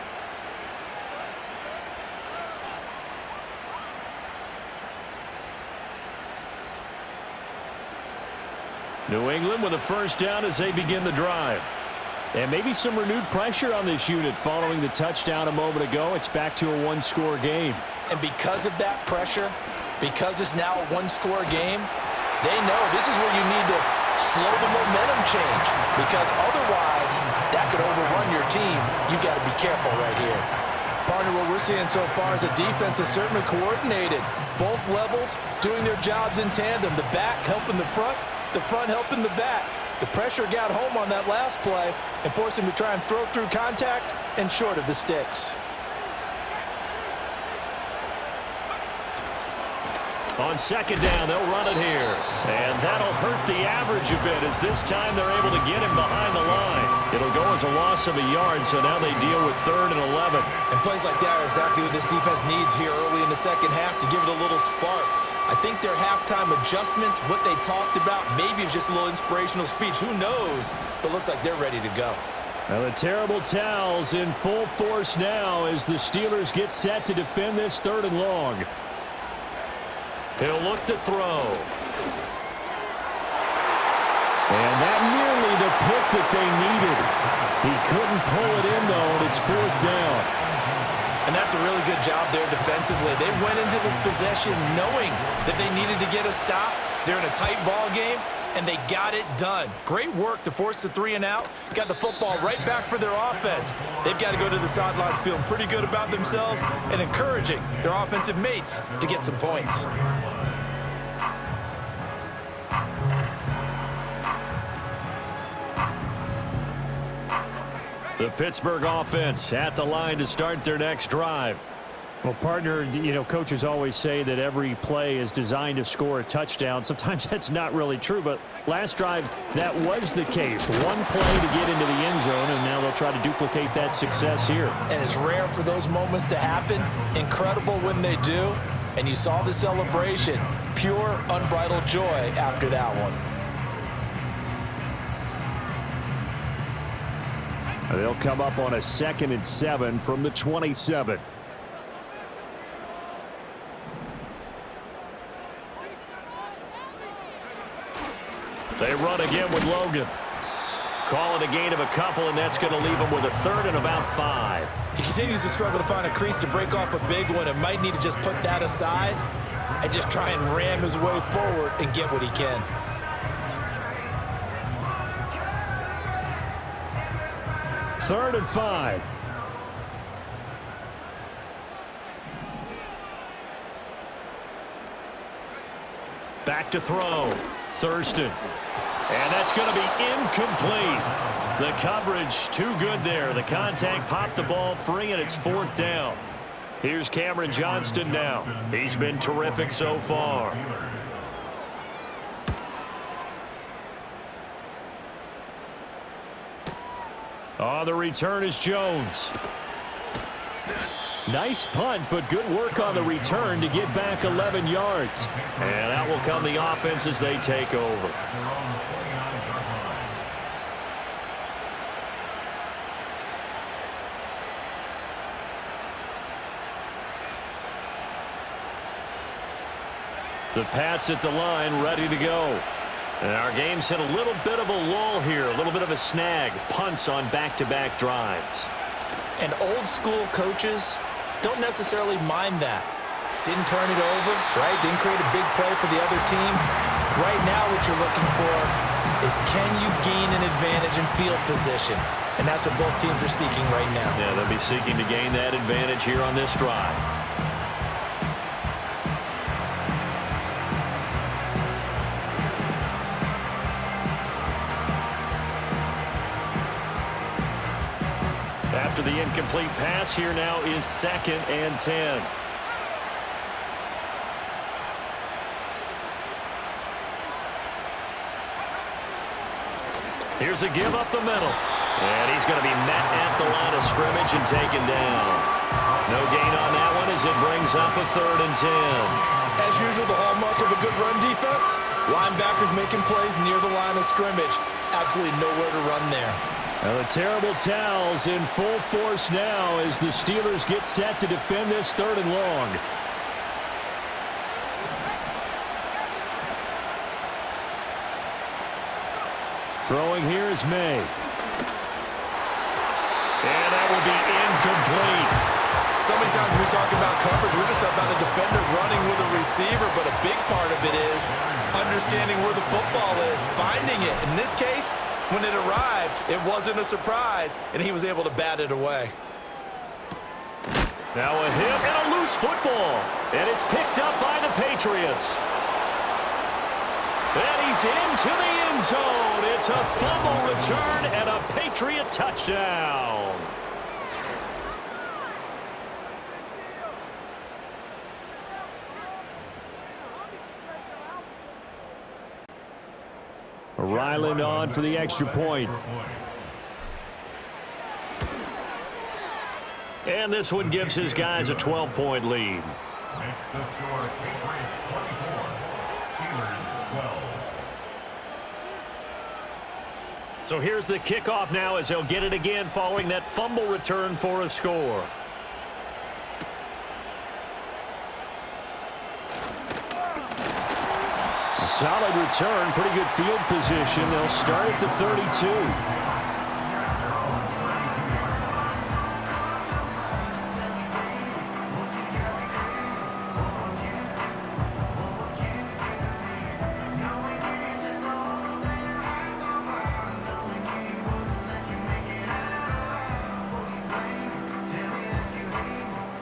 New England with a first down as they begin the drive. And maybe some renewed pressure on this unit following the touchdown a moment ago. It's back to a one-score game. And because of that pressure, because it's now a one-score game, they know this is where you need to slow the momentum change, because otherwise that could overrun your team. You've got to be careful right here. Partner, what we're seeing so far is the defense is certainly coordinated. Both levels doing their jobs in tandem. The back helping the front helping the back. The pressure got home on that last play and forced him to try and throw through contact and short of the sticks. On second down, they'll run it here. And that'll hurt the average a bit, as this time they're able to get him behind the line. It'll go as a loss of a yard, so now they deal with 3rd and 11. And plays like that are exactly what this defense needs here early in the second half to give it a little spark. I think their halftime adjustments, what they talked about, maybe it's just a little inspirational speech. Who knows? But looks like they're ready to go. Now the terrible towels in full force now as the Steelers get set to defend this 3rd and long. He'll look to throw. And that nearly the pick that they needed. He couldn't pull it in, though, and it's 4th down. And that's a really good job there defensively. They went into this possession knowing that they needed to get a stop. They're in a tight ball game, and they got it done. Great work to force the 3 and out. Got the football right back for their offense. They've got to go to the sidelines feeling pretty good about themselves and encouraging their offensive mates to get some points. The Pittsburgh offense at the line to start their next drive. Well, partner, you know, coaches always say that every play is designed to score a touchdown. Sometimes that's not really true, but last drive, that was the case. One play to get into the end zone, and now they'll try to duplicate that success here. And it's rare for those moments to happen. Incredible when they do. And you saw the celebration. Pure, unbridled joy after that one. They'll come up on a 2nd and 7 from the 27. They run again with Logan. Call it a gain of a couple, and that's going to leave him with a 3rd and about 5. He continues to struggle to find a crease to break off a big one, and might need to just put that aside and just try and ram his way forward and get what he can. Third and 5. Back to throw. Thurston. And that's going to be incomplete. The coverage too good there. The contact popped the ball free, and it's 4th down. Here's Cameron Johnston now. He's been terrific so far. On the return is Jones. Nice punt, but good work on the return to get back 11 yards. And out will come the offense as they take over. The Pats at the line, ready to go. And our game's hit a little bit of a lull here, a little bit of a snag. Punts on back-to-back drives. And old school coaches don't necessarily mind that. Didn't turn it over, right? Didn't create a big play for the other team. Right now what you're looking for is, can you gain an advantage in field position? And that's what both teams are seeking right now. Yeah, they'll be seeking to gain that advantage here on this drive. After after the incomplete pass. Here now is 2nd and 10. Here's a give up the middle. And he's going to be met at the line of scrimmage and taken down. No gain on that one as it brings up a 3rd and 10. As usual, the hallmark of a good run defense, linebackers making plays near the line of scrimmage. Absolutely nowhere to run there. Now the terrible towels in full force now as the Steelers get set to defend this 3rd and long. Throwing here is May. And that will be incomplete. So many times when we talk about coverage, we're just about a defender running with a receiver, but a big part of it is understanding where the football is, finding it. In this case, when it arrived, it wasn't a surprise, and he was able to bat it away. Now a hit and a loose football. And it's picked up by the Patriots. And he's into the end zone. It's a fumble return and a Patriot touchdown. Ryland on for the extra point. And this one gives his guys a 12-point lead. Makes the score Patriots 24, Steelers 12. So here's the kickoff now as they'll get it again following that fumble return for a score. A solid return, pretty good field position. They'll start at the 32.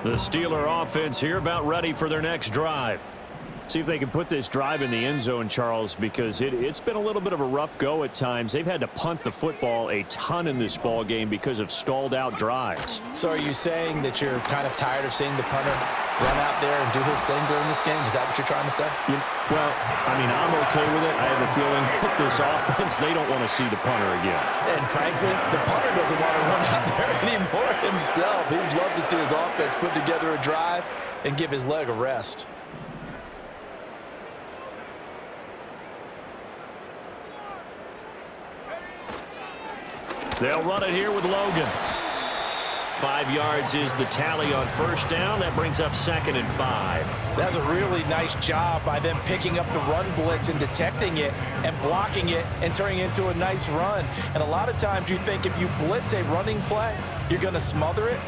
The Steeler offense here about ready for their next drive. See if they can put this drive in the end zone, Charles, because it's been a little bit of a rough go at times. They've had to punt the football a ton in this ball game because of stalled out drives. So are you saying that you're kind of tired of seeing the punter run out there and do his thing during this game? Is that what you're trying to say? Well, I mean, I'm okay with it. I have a feeling that this offense, they don't want to see the punter again. And frankly, the punter doesn't want to run out there anymore himself. He'd love to see his offense put together a drive and give his leg a rest. They'll run it here with Logan. 5 yards is the tally on first down. That brings up 2nd and 5. That's a really nice job by them picking up the run blitz and detecting it and blocking it and turning it into a nice run. And a lot of times you think if you blitz a running play, you're going to smother it.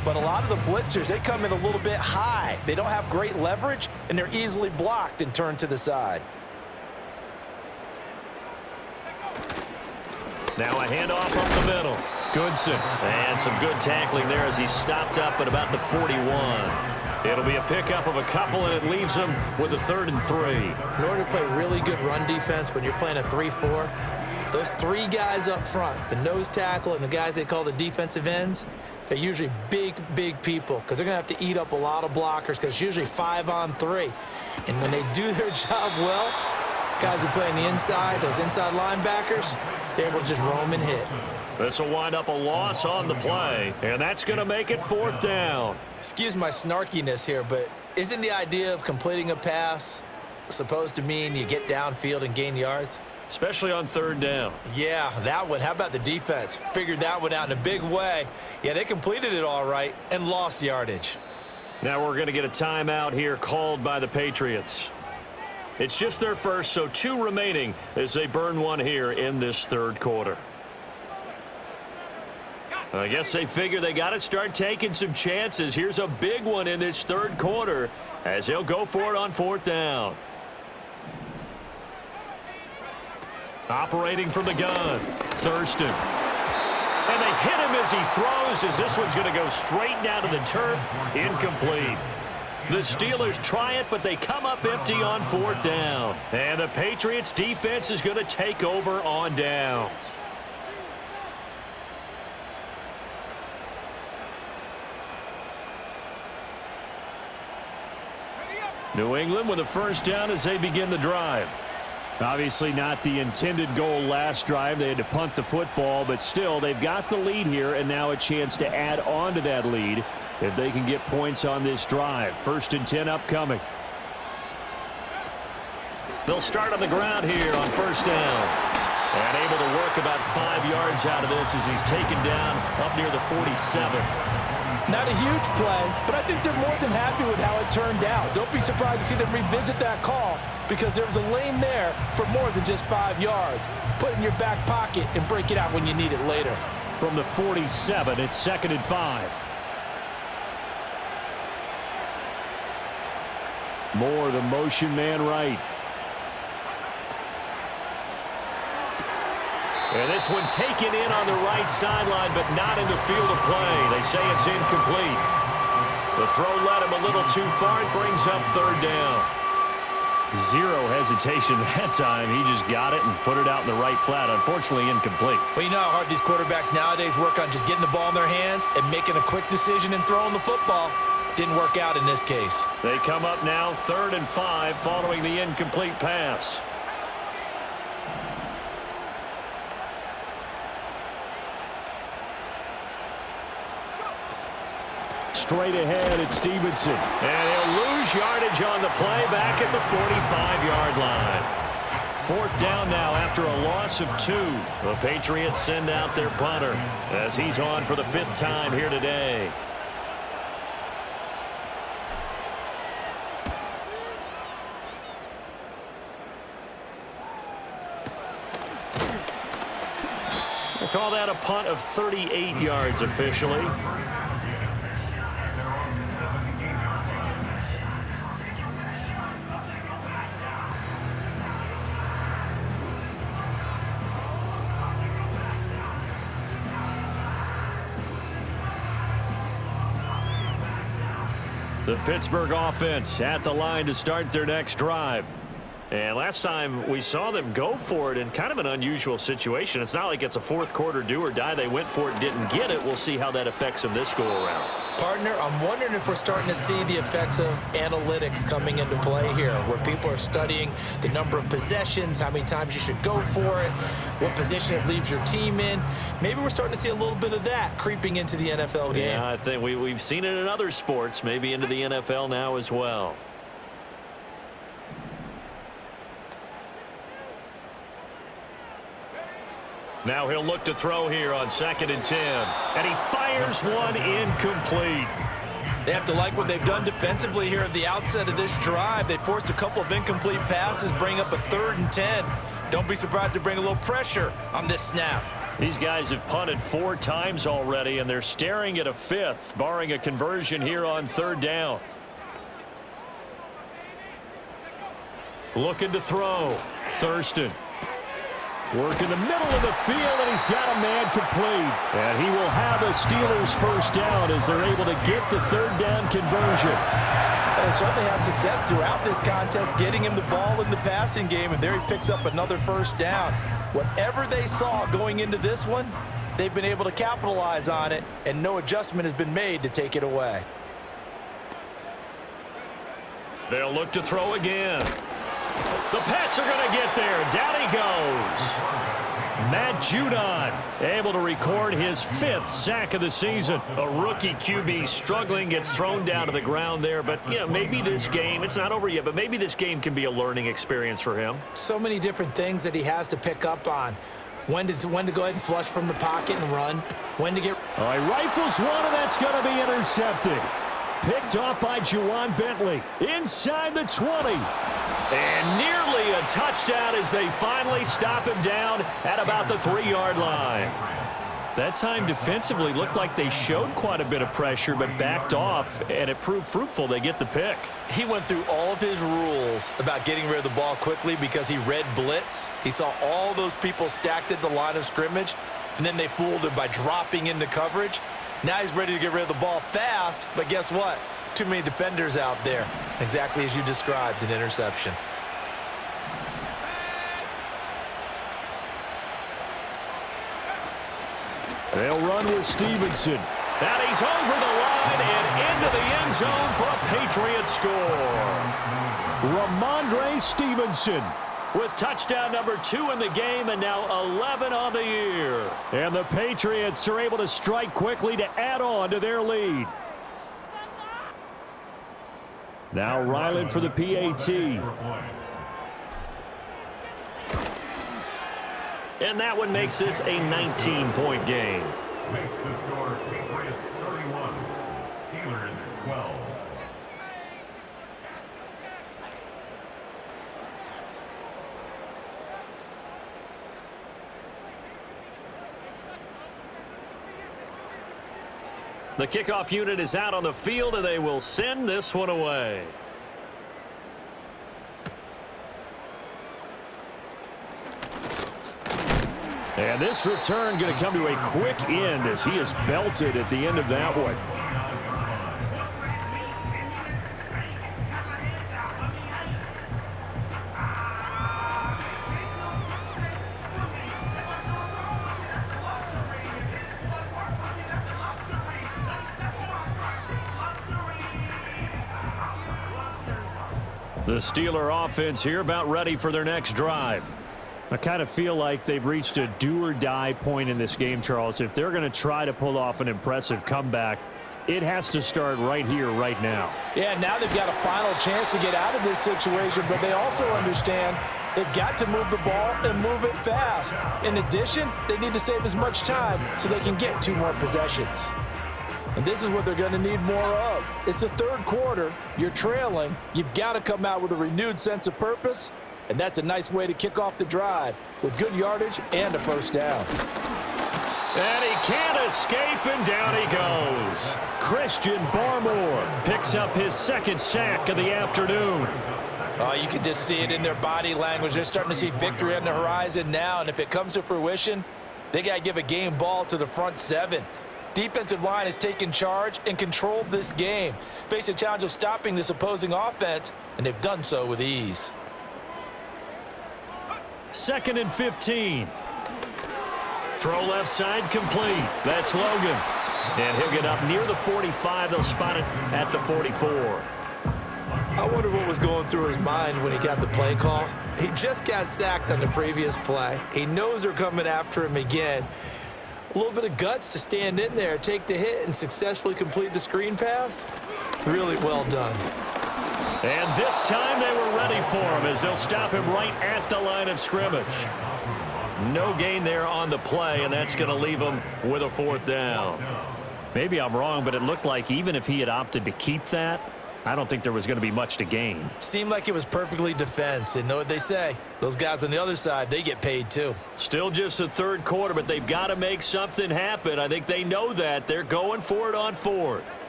But a lot of the blitzers, they come in a little bit high. They don't have great leverage, and they're easily blocked and turned to the side. Now a handoff up the middle. Goodson. And some good tackling there as he stopped up at about the 41. It'll be a pickup of a couple, and it leaves him with a 3rd and 3. In order to play really good run defense when you're playing a 3-4, those 3 guys up front, the nose tackle and the guys they call the defensive ends, they're usually big, big people because they're going to have to eat up a lot of blockers because it's usually 5-on-3. And when they do their job well, guys who play on the inside, those inside linebackers, they're able to just roam and hit. This will wind up a loss on the play, and that's going to make it 4th down. Excuse my snarkiness here, but isn't the idea of completing a pass supposed to mean you get downfield and gain yards? Especially on 3rd down. Yeah, that one. How about the defense? Figured that one out in a big way. Yeah, they completed it all right and lost yardage. Now we're going to get a timeout here called by the Patriots. It's just their first, so 2 remaining as they burn one here in this 3rd quarter. I guess they figure they got to start taking some chances. Here's a big one in this 3rd quarter as they'll go for it on 4th down. Operating from the gun, Thurston. And they hit him as he throws, as this one's going to go straight down to the turf. Incomplete. The Steelers try it, but they come up empty on 4th down. And the Patriots defense is going to take over on downs. New England with a first down as they begin the drive. Obviously not the intended goal last drive. They had to punt the football, but still they've got the lead here, and now a chance to add on to that lead if they can get points on this drive. 1st and 10 upcoming. They'll start on the ground here on first down. And able to work about 5 yards out of this as he's taken down up near the 47. Not a huge play, but I think they're more than happy with how it turned out. Don't be surprised to see them revisit that call because there was a lane there for more than just 5 yards. Put it in your back pocket and break it out when you need it later. From the 47, it's 2nd and 5. Moore, the motion man right. And this one taken in on the right sideline, but not in the field of play. They say it's incomplete. The throw led him a little too far. It brings up 3rd down. Zero hesitation that time. He just got it and put it out in the right flat. Unfortunately, incomplete. Well, you know how hard these quarterbacks nowadays work on just getting the ball in their hands and making a quick decision and throwing the football. Didn't work out in this case. They come up now 3rd and 5 following the incomplete pass. Straight ahead, it's Stevenson. And he'll lose yardage on the play back at the 45-yard line. 4th down now after a loss of 2. The Patriots send out their punter as he's on for the 5th time here today. They call that a punt of 38 yards officially. The Pittsburgh offense at the line to start their next drive. And last time we saw them go for it in kind of an unusual situation. It's not like it's a 4th quarter do or die. They went for it, didn't get it. We'll see how that affects them this go-around. Partner, I'm wondering if we're starting to see the effects of analytics coming into play here, where people are studying the number of possessions, how many times you should go for it, what position it leaves your team in. Maybe we're starting to see a little bit of that creeping into the NFL game. Yeah, I think we've seen it in other sports, maybe into the NFL now as well. Now he'll look to throw here on 2nd and 10. And he fires one incomplete. They have to like what they've done defensively here at the outset of this drive. They forced a couple of incomplete passes, bring up a 3rd and 10. Don't be surprised to bring a little pressure on this snap. These guys have punted 4 times already, and they're staring at a 5th, barring a conversion here on 3rd down. Looking to throw. Thurston. Work in the middle of the field, and he's got a man complete. And he will have a Steelers first down as they're able to get the 3rd down conversion. And they certainly had success throughout this contest, getting him the ball in the passing game, and there he picks up another first down. Whatever they saw going into this one, they've been able to capitalize on it, and no adjustment has been made to take it away. They'll look to throw again. The Pats are going to get there. Down he goes. Matt Judon able to record his 5th sack of the season. A rookie QB struggling, gets thrown down to the ground there. But, you know, maybe this game, it's not over yet, but maybe this game can be a learning experience for him. So many different things that he has to pick up on. When to go ahead and flush from the pocket and run. When to get... All right, rifles one, and that's going to be intercepted. Picked off by Juwan Bentley. Inside the 20. And nearly a touchdown as they finally stop him down at about the 3-yard line. That time defensively looked like they showed quite a bit of pressure but backed off, and it proved fruitful. They get the pick. He went through all of his rules about getting rid of the ball quickly because he read blitz. He saw all those people stacked at the line of scrimmage, and then they fooled him by dropping into coverage. Now he's ready to get rid of the ball fast, but guess what? Too many defenders out there. Exactly as you described, an interception. They'll run with Stevenson. And he's over the line and into the end zone for a Patriot score. Ramondre Stevenson With touchdown number 2 in the game and now 11 on the year. And the Patriots are able to strike quickly to add on to their lead. Now Ryland for the PAT. And that one makes this a 19-point game. Makes the score Patriots 31, Steelers 12. The kickoff unit is out on the field, and they will send this one away. And this return going to come to a quick end as he is belted at the end of that one. The Steeler offense here about ready for their next drive. I kind of feel like they've reached a do-or-die point in this game, Charles. If they're going to try to pull off an impressive comeback, it has to start right here, right now. Yeah, now they've got a final chance to get out of this situation, but they also understand they've got to move the ball and move it fast. In addition, they need to save as much time so they can get 2 more possessions. And this is what they're going to need more of. It's the third quarter. You're trailing. You've got to come out with a renewed sense of purpose, and that's a nice way to kick off the drive with good yardage and a first down. And he can't escape, and down he goes. Christian Barmore Picks up his second sack of the afternoon. Oh, you can just see it in their body language. They're starting to see victory on the horizon now, and if it comes to fruition, they got to give a game ball to the front 7. Defensive line has taken charge and controlled this game. Face a challenge of stopping this opposing offense, and they've done so with ease. 2nd and 15. Throw left side complete. That's Logan. And he'll get up near the 45. They'll spot it at the 44. I wonder what was going through his mind when he got the play call. He just got sacked on the previous play. He knows they're coming after him again. A little bit of guts to stand in there, take the hit, and successfully complete the screen pass. Really well done. And this time they were ready for him as they'll stop him right at the line of scrimmage. No gain there on the play, and that's going to leave him with a 4th down. Maybe I'm wrong, but it looked like even if he had opted to keep that, I don't think there was going to be much to gain. Seemed like it was perfectly defense. And know what they say? Those guys on the other side, they get paid too. Still just the third quarter, but they've got to make something happen. I think they know that. They're going for it on 4th.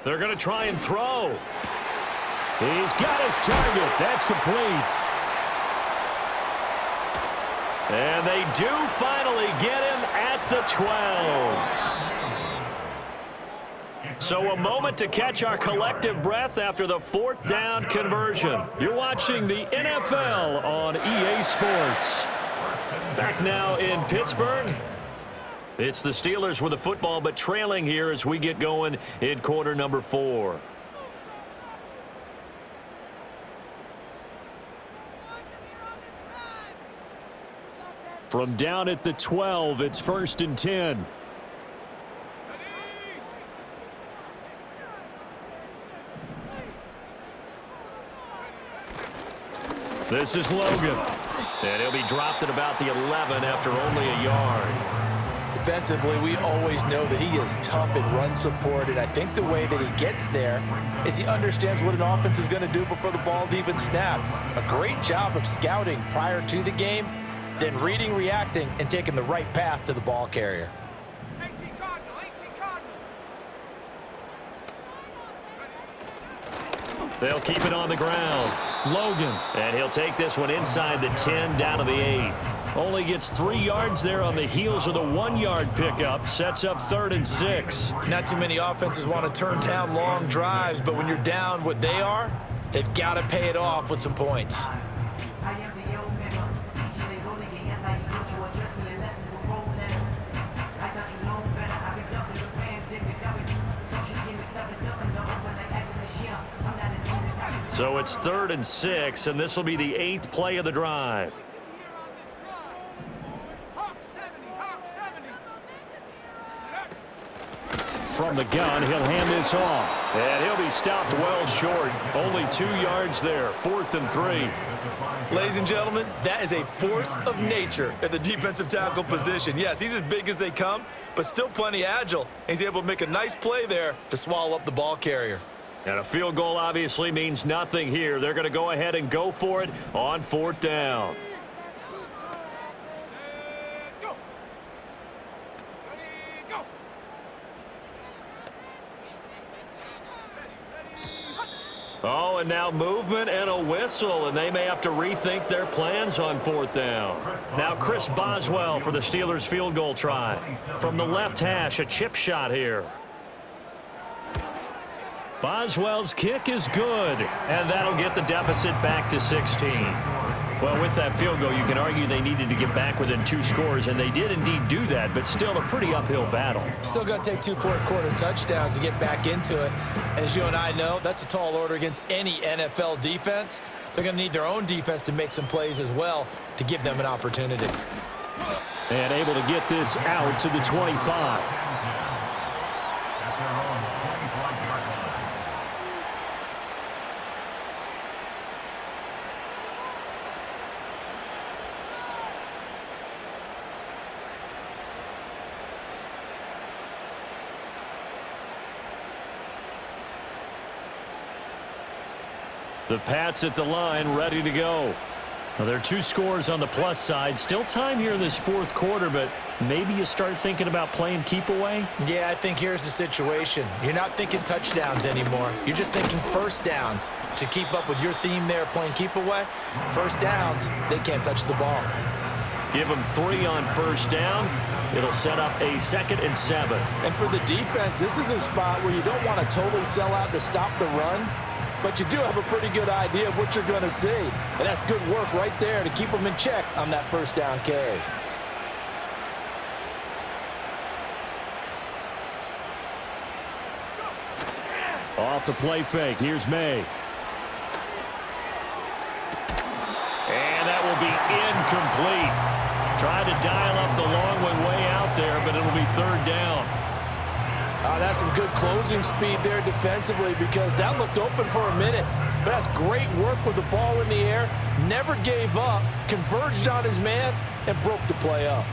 They're going to try and throw. He's got his target. That's complete. And they do finally get him at the 12. So a moment to catch our collective breath after the 4th down conversion. You're watching the NFL on EA Sports. Back now in Pittsburgh. It's the Steelers with the football, but trailing here as we get going in quarter number 4. From down at the 12, it's 1st and 10. This is Logan. And he'll be dropped at about the 11 after only a yard. Defensively, we always know that he is tough in run support, and I think the way that he gets there is he understands what an offense is going to do before the ball's even snapped. A great job of scouting prior to the game, then reading, reacting, and taking the right path to the ball carrier. 18 Cardinal. They'll keep it on the ground. Logan. And he'll take this one inside the 10 down to the 8. Only gets 3 yards there on the heels of the 1-yard pickup. Sets up 3rd and 6. Not too many offenses want to turn down long drives, but when you're down what they are, they've got to pay it off with some points. So it's 3rd and 6, and this will be the 8th play of the drive. From the gun, he'll hand this off. And he'll be stopped well short. Only 2 yards there. 4th and 3. Ladies and gentlemen, that is a force of nature at the defensive tackle position. Yes, he's as big as they come, but still plenty agile. He's able to make a nice play there to swallow up the ball carrier. And a field goal obviously means nothing here. They're going to go ahead and go for it on 4th down. Oh, and now movement and a whistle, and they may have to rethink their plans on 4th down. Now Chris Boswell for the Steelers field goal try. From the left hash, a chip shot here. Boswell's kick is good, and that'll get the deficit back to 16. Well, with that field goal, you can argue they needed to get back within 2 scores, and they did indeed do that, but still a pretty uphill battle. Still going to take 2 fourth-quarter touchdowns to get back into it. And as you and I know, that's a tall order against any NFL defense. They're going to need their own defense to make some plays as well to give them an opportunity. And able to get this out to the 25. The Pats at the line, ready to go. Well, there are 2 scores on the plus side. Still time here in this 4th quarter, but maybe you start thinking about playing keep away? Yeah, I think here's the situation. You're not thinking touchdowns anymore. You're just thinking first downs. To keep up with your theme there, playing keep away, first downs, they can't touch the ball. Give them 3 on 1st down. It'll set up a 2nd and 7. And for the defense, this is a spot where you don't want to totally sell out to stop the run, but you do have a pretty good idea of what you're going to see. And that's good work right there to keep them in check on that 1st down carry. Off the play fake. Here's May. And that will be incomplete. Tried to dial up the long one way out there, but it'll be 3rd down. That's some good closing speed there defensively, because that looked open for a minute. But that's great work with the ball in the air. Never gave up, converged on his man, and broke the play up.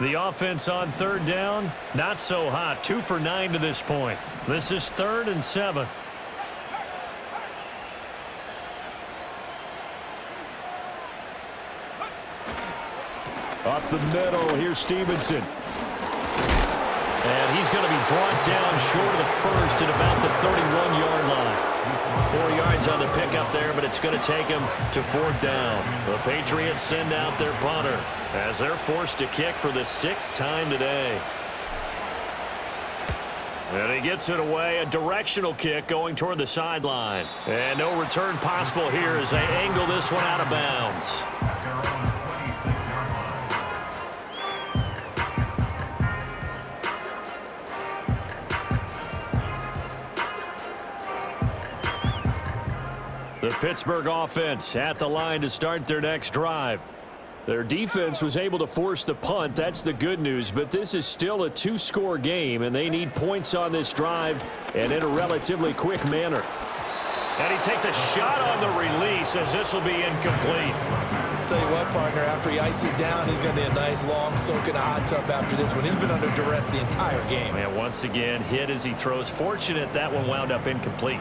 The offense on 3rd down, not so hot. 2 for 9 to this point. This is 3rd and 7. Up the middle, here's Stevenson. And he's going to be brought down short of the 1st at about the 31-yard line. 4 yards on the pickup there, but it's going to take him to 4th down. The Patriots send out their punter as they're forced to kick for the 6th time today. And he gets it away, a directional kick going toward the sideline. And no return possible here as they angle this one out of bounds. The Pittsburgh offense at the line to start their next drive. Their defense was able to force the punt. That's the good news, but this is still a 2-score game, and they need points on this drive and in a relatively quick manner. And he takes a shot on the release as this will be incomplete. Tell you what, partner, after he ices down, he's going to be a nice long soak in a hot tub after this one. He's been under duress the entire game. And once again, hit as he throws. Fortunate that one wound up incomplete.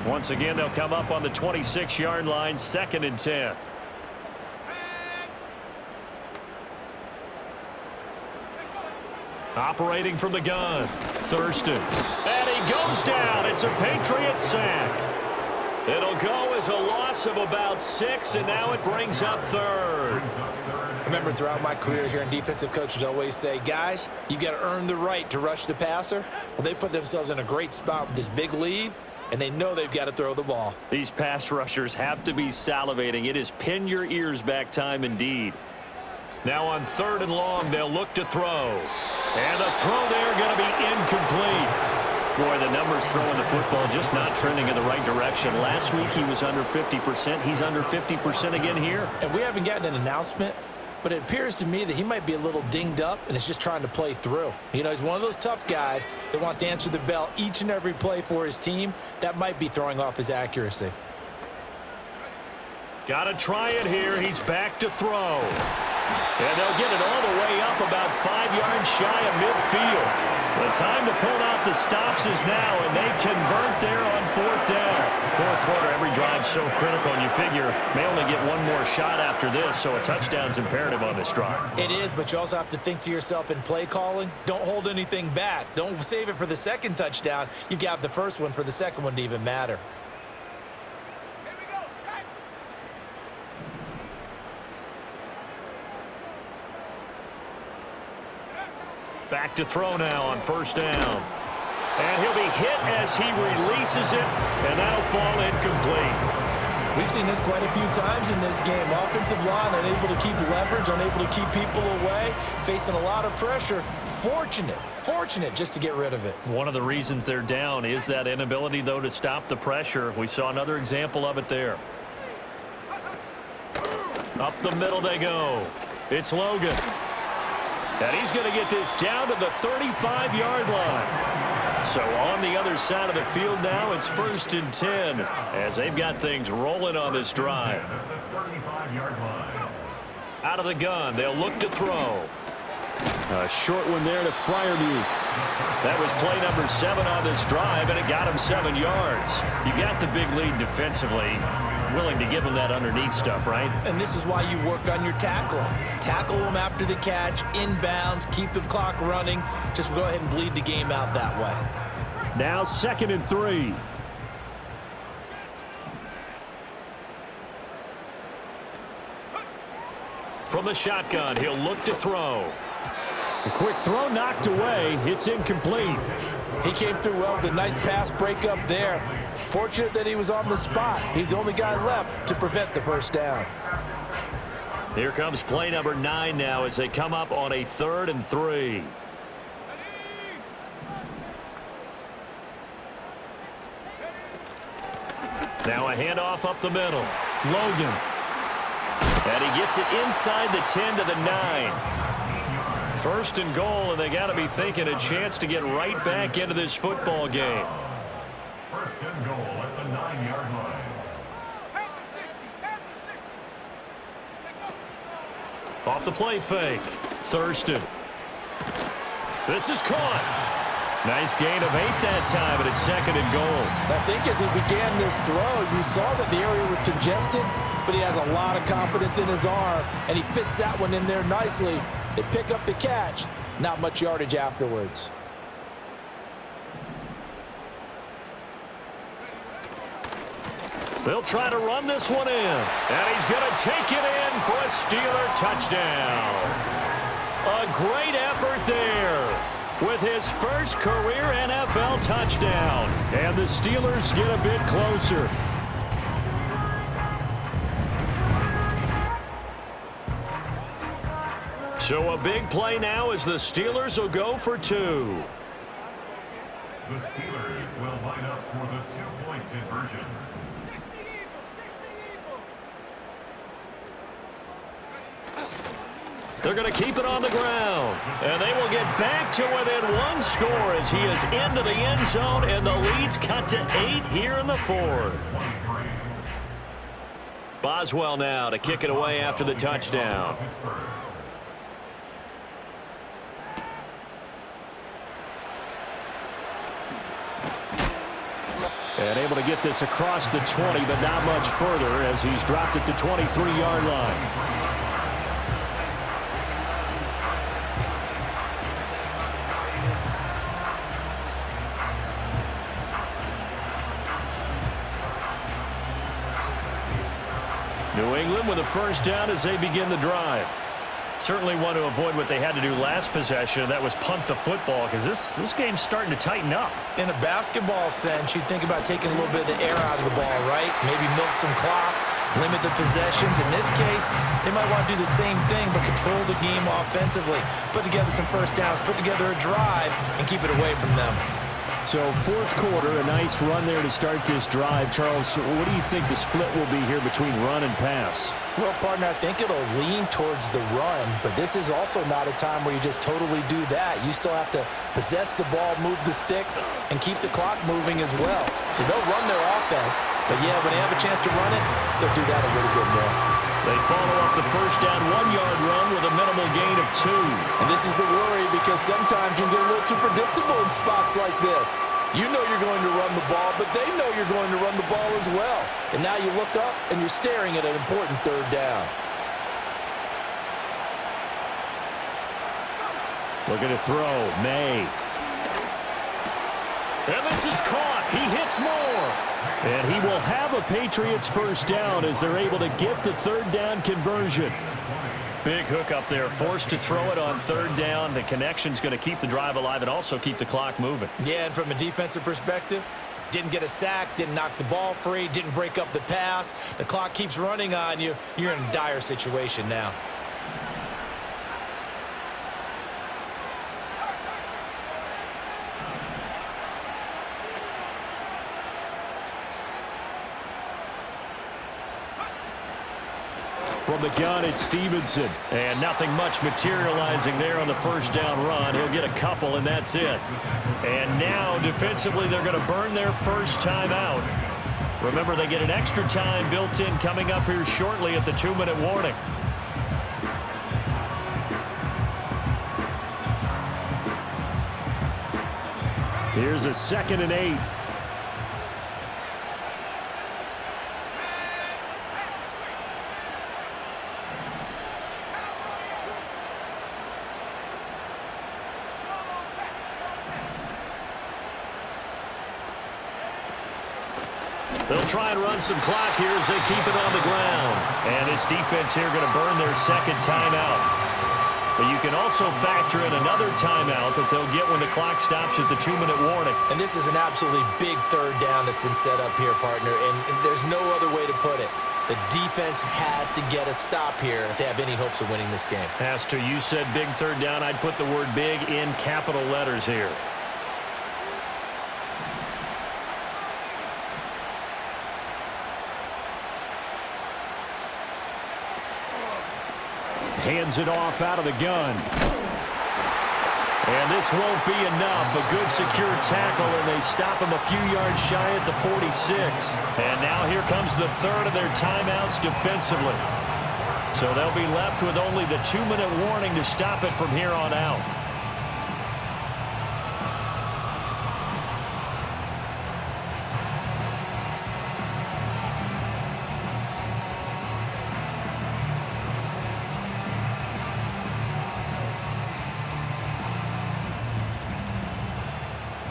Once again, they'll come up on the 26-yard line, 2nd and 10. Operating from the gun, Thurston. And he goes down. It's a Patriots sack. It'll go as a loss of about 6, and now it brings up 3rd. remember throughout my career here in defensive coaches always say, guys, you got to earn the right to rush the passer. Well, they put themselves in a great spot with this big lead, and they know they've got to throw the ball. These pass rushers have to be salivating. It is pin your ears back time indeed. Now on 3rd and long, they'll look to throw. And the throw there going to be incomplete. Boy, the numbers throwing the football just not trending in the right direction. Last week he was under 50%. He's under 50% again here. And we haven't gotten an announcement, but it appears to me that he might be a little dinged up and is just trying to play through. You know, he's one of those tough guys that wants to answer the bell each and every play for his team. That might be throwing off his accuracy. Got to try it here. He's back to throw. And they'll get it all the way up about 5 yards shy of midfield. The time to pull out the stops is now, and they convert there on 4th down. 4th quarter, every drive so critical, and you figure may only get one more shot after this, so a touchdown's imperative on this drive. It is, but you also have to think to yourself in play calling, don't hold anything back. Don't save it for the second touchdown. You've got the first one for the second one to even matter. Back to throw now on 1st down. And he'll be hit as he releases it, and that'll fall incomplete. We've seen this quite a few times in this game. Offensive line unable to keep leverage, unable to keep people away, facing a lot of pressure. Fortunate just to get rid of it. One of the reasons they're down is that inability, though, to stop the pressure. We saw another example of it there. Up the middle they go. It's Logan. And he's going to get this down to the 35-yard line. So on the other side of the field now, it's 1st and 10 as they've got things rolling on this drive. Out of the gun, they'll look to throw. A short one there to Fryermuth. That was play number 7 on this drive, and it got him 7 yards. You got the big lead defensively. Willing to give him that underneath stuff, right? And this is why you work on your tackling. Tackle them after the catch, inbounds, keep the clock running. Just go ahead and bleed the game out that way. Now 2nd and 3. From the shotgun, he'll look to throw. A quick throw knocked away. It's incomplete. He came through well with a nice pass breakup there. Fortunate that he was on the spot. He's the only guy left to prevent the 1st down. Here comes play number 9 now as they come up on a 3rd and 3. Now a handoff up the middle. Logan. And he gets it inside the 10 to the 9. 1st and goal, and they got to be thinking a chance to get right back into this football game. 1st and goal at the 9-yard line. Off the play fake. Thurston. This is caught. Nice gain of 8 that time, and it's 2nd and goal. I think as he began this throw, you saw that the area was congested, but he has a lot of confidence in his arm, and he fits that one in there nicely. They pick up the catch. Not much yardage afterwards. They'll try to run this one in. And he's going to take it in for a Steeler touchdown. A great effort there with his first career NFL touchdown. And the Steelers get a bit closer. So a big play now as the Steelers will go for 2. The Steelers will line up for the 2-point conversion. They're going to keep it on the ground. And they will get back to within 1 score as he is into the end zone, and the lead's cut to 8 here in the 4th. Boswell now to kick it away after the touchdown. And able to get this across the 20, but not much further as he's dropped it to 23-yard line. New England with a 1st down as they begin the drive. Certainly want to avoid what they had to do last possession. That was punt the football, because this game's starting to tighten up. In a basketball sense, you think about taking a little bit of the air out of the ball, right? Maybe milk some clock, limit the possessions. In this case, they might want to do the same thing, but control the game offensively. Put together some first downs, put together a drive, and keep it away from them. So fourth quarter, a nice run there to start this drive. Charles, what do you think the split will be here between run and pass? Well, partner, I think it'll lean towards the run, but this is also not a time where you just totally do that. You still have to possess the ball, move the sticks, and keep the clock moving as well. So they'll run their offense, but yeah, when they have a chance to run it, they'll do that a little bit more. They follow up the first down 1-yard run with a minimal gain of 2. And this is the worry, because sometimes you can get a little too predictable in spots like this. You know you're going to run the ball, but they know you're going to run the ball as well. And now you look up, and you're staring at an important third down. Looking to throw, May. And this is caught. He hits more. And he will have a Patriots first down as they're able to get the third down conversion. Big hook up there, forced to throw it on third down. The connection's going to keep the drive alive and also keep the clock moving. Yeah, and from a defensive perspective, didn't get a sack, didn't knock the ball free, didn't break up the pass. The clock keeps running on you. You're in a dire situation now. From the gun, it's Stevenson. And nothing much materializing there on the first down run. He'll get a couple, and that's it. And now, defensively, they're going to burn their first time out. Remember, they get an extra time built in coming up here shortly at the 2-minute warning. Here's a 2nd and 8. They'll try and run some clock here as they keep it on the ground. And this defense here going to burn their second timeout. But you can also factor in another timeout that they'll get when the clock stops at the 2-minute warning. And this is an absolutely big third down that's been set up here, partner, and there's no other way to put it. The defense has to get a stop here if they have any hopes of winning this game. Has to. You said big third down. I'd put the word big in capital letters here. Hands it off out of the gun. And this won't be enough. A good secure tackle, and they stop him a few yards shy at the 46. And now here comes the third of their timeouts defensively. So they'll be left with only the 2-minute warning to stop it from here on out.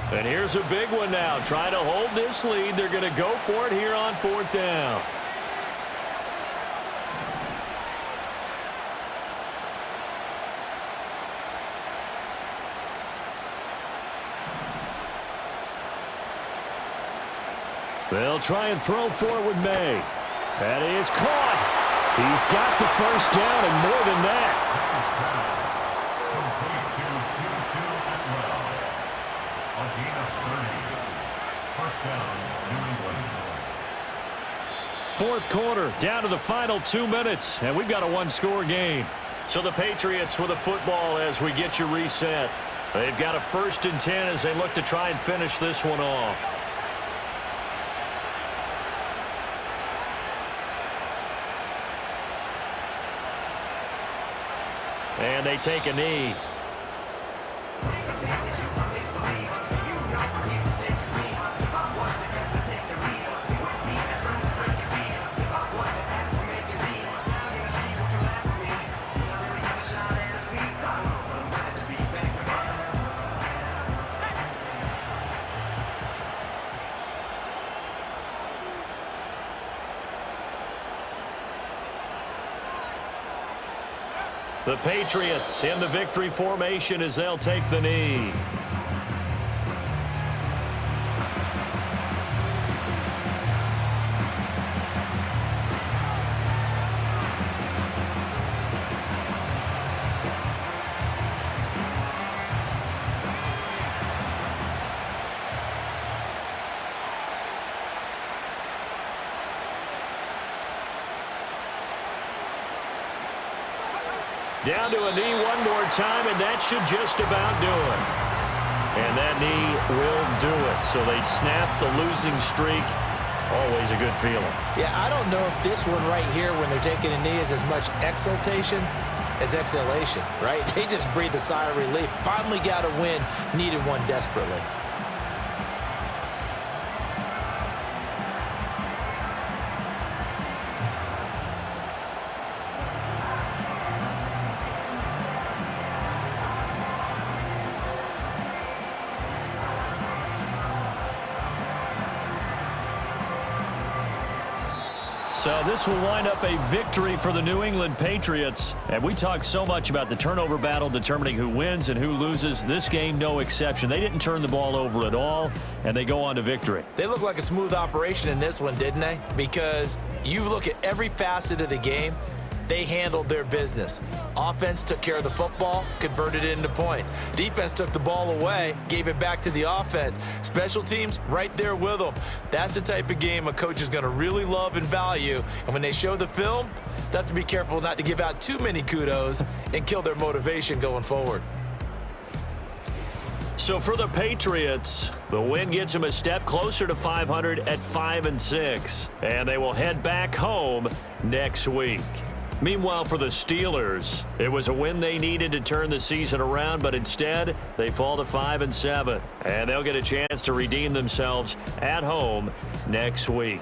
And here's a big one now. Trying to hold this lead. They're going to go for it here on 4th down. They'll try and throw for it with May. That is caught. He's got the first down and more than that. Fourth quarter, down to the final 2 minutes, and we've got a 1-score game. So the Patriots with a football as we get you reset. They've got a 1st and 10 as they look to try and finish this one off. And they take a knee. The Patriots in the victory formation as they'll take the knee. Down to a knee one more time, and that should just about do it. And that knee will do it. So they snap the losing streak. Always a good feeling. Yeah, I don't know if this one right here, when they're taking a knee, is as much exultation as exhalation, right? They just breathe a sigh of relief. Finally got a win, needed one desperately. So this will wind up a victory for the New England Patriots. And we talked so much about the turnover battle determining who wins and who loses. This game, no exception. They didn't turn the ball over at all, and they go on to victory. They look like a smooth operation in this one, didn't they? Because you look at every facet of the game, they handled their business. Offense took care of the football, converted it into points. Defense took the ball away, gave it back to the offense. Special teams, right there with them. That's the type of game a coach is going to really love and value. And when they show the film, they have to be careful not to give out too many kudos and kill their motivation going forward. So for the Patriots, the win gets them a step closer to 500 at 5-6. And they will head back home next week. Meanwhile, for the Steelers, it was a win they needed to turn the season around, but instead, they fall to 5-7. And they'll get a chance to redeem themselves at home next week.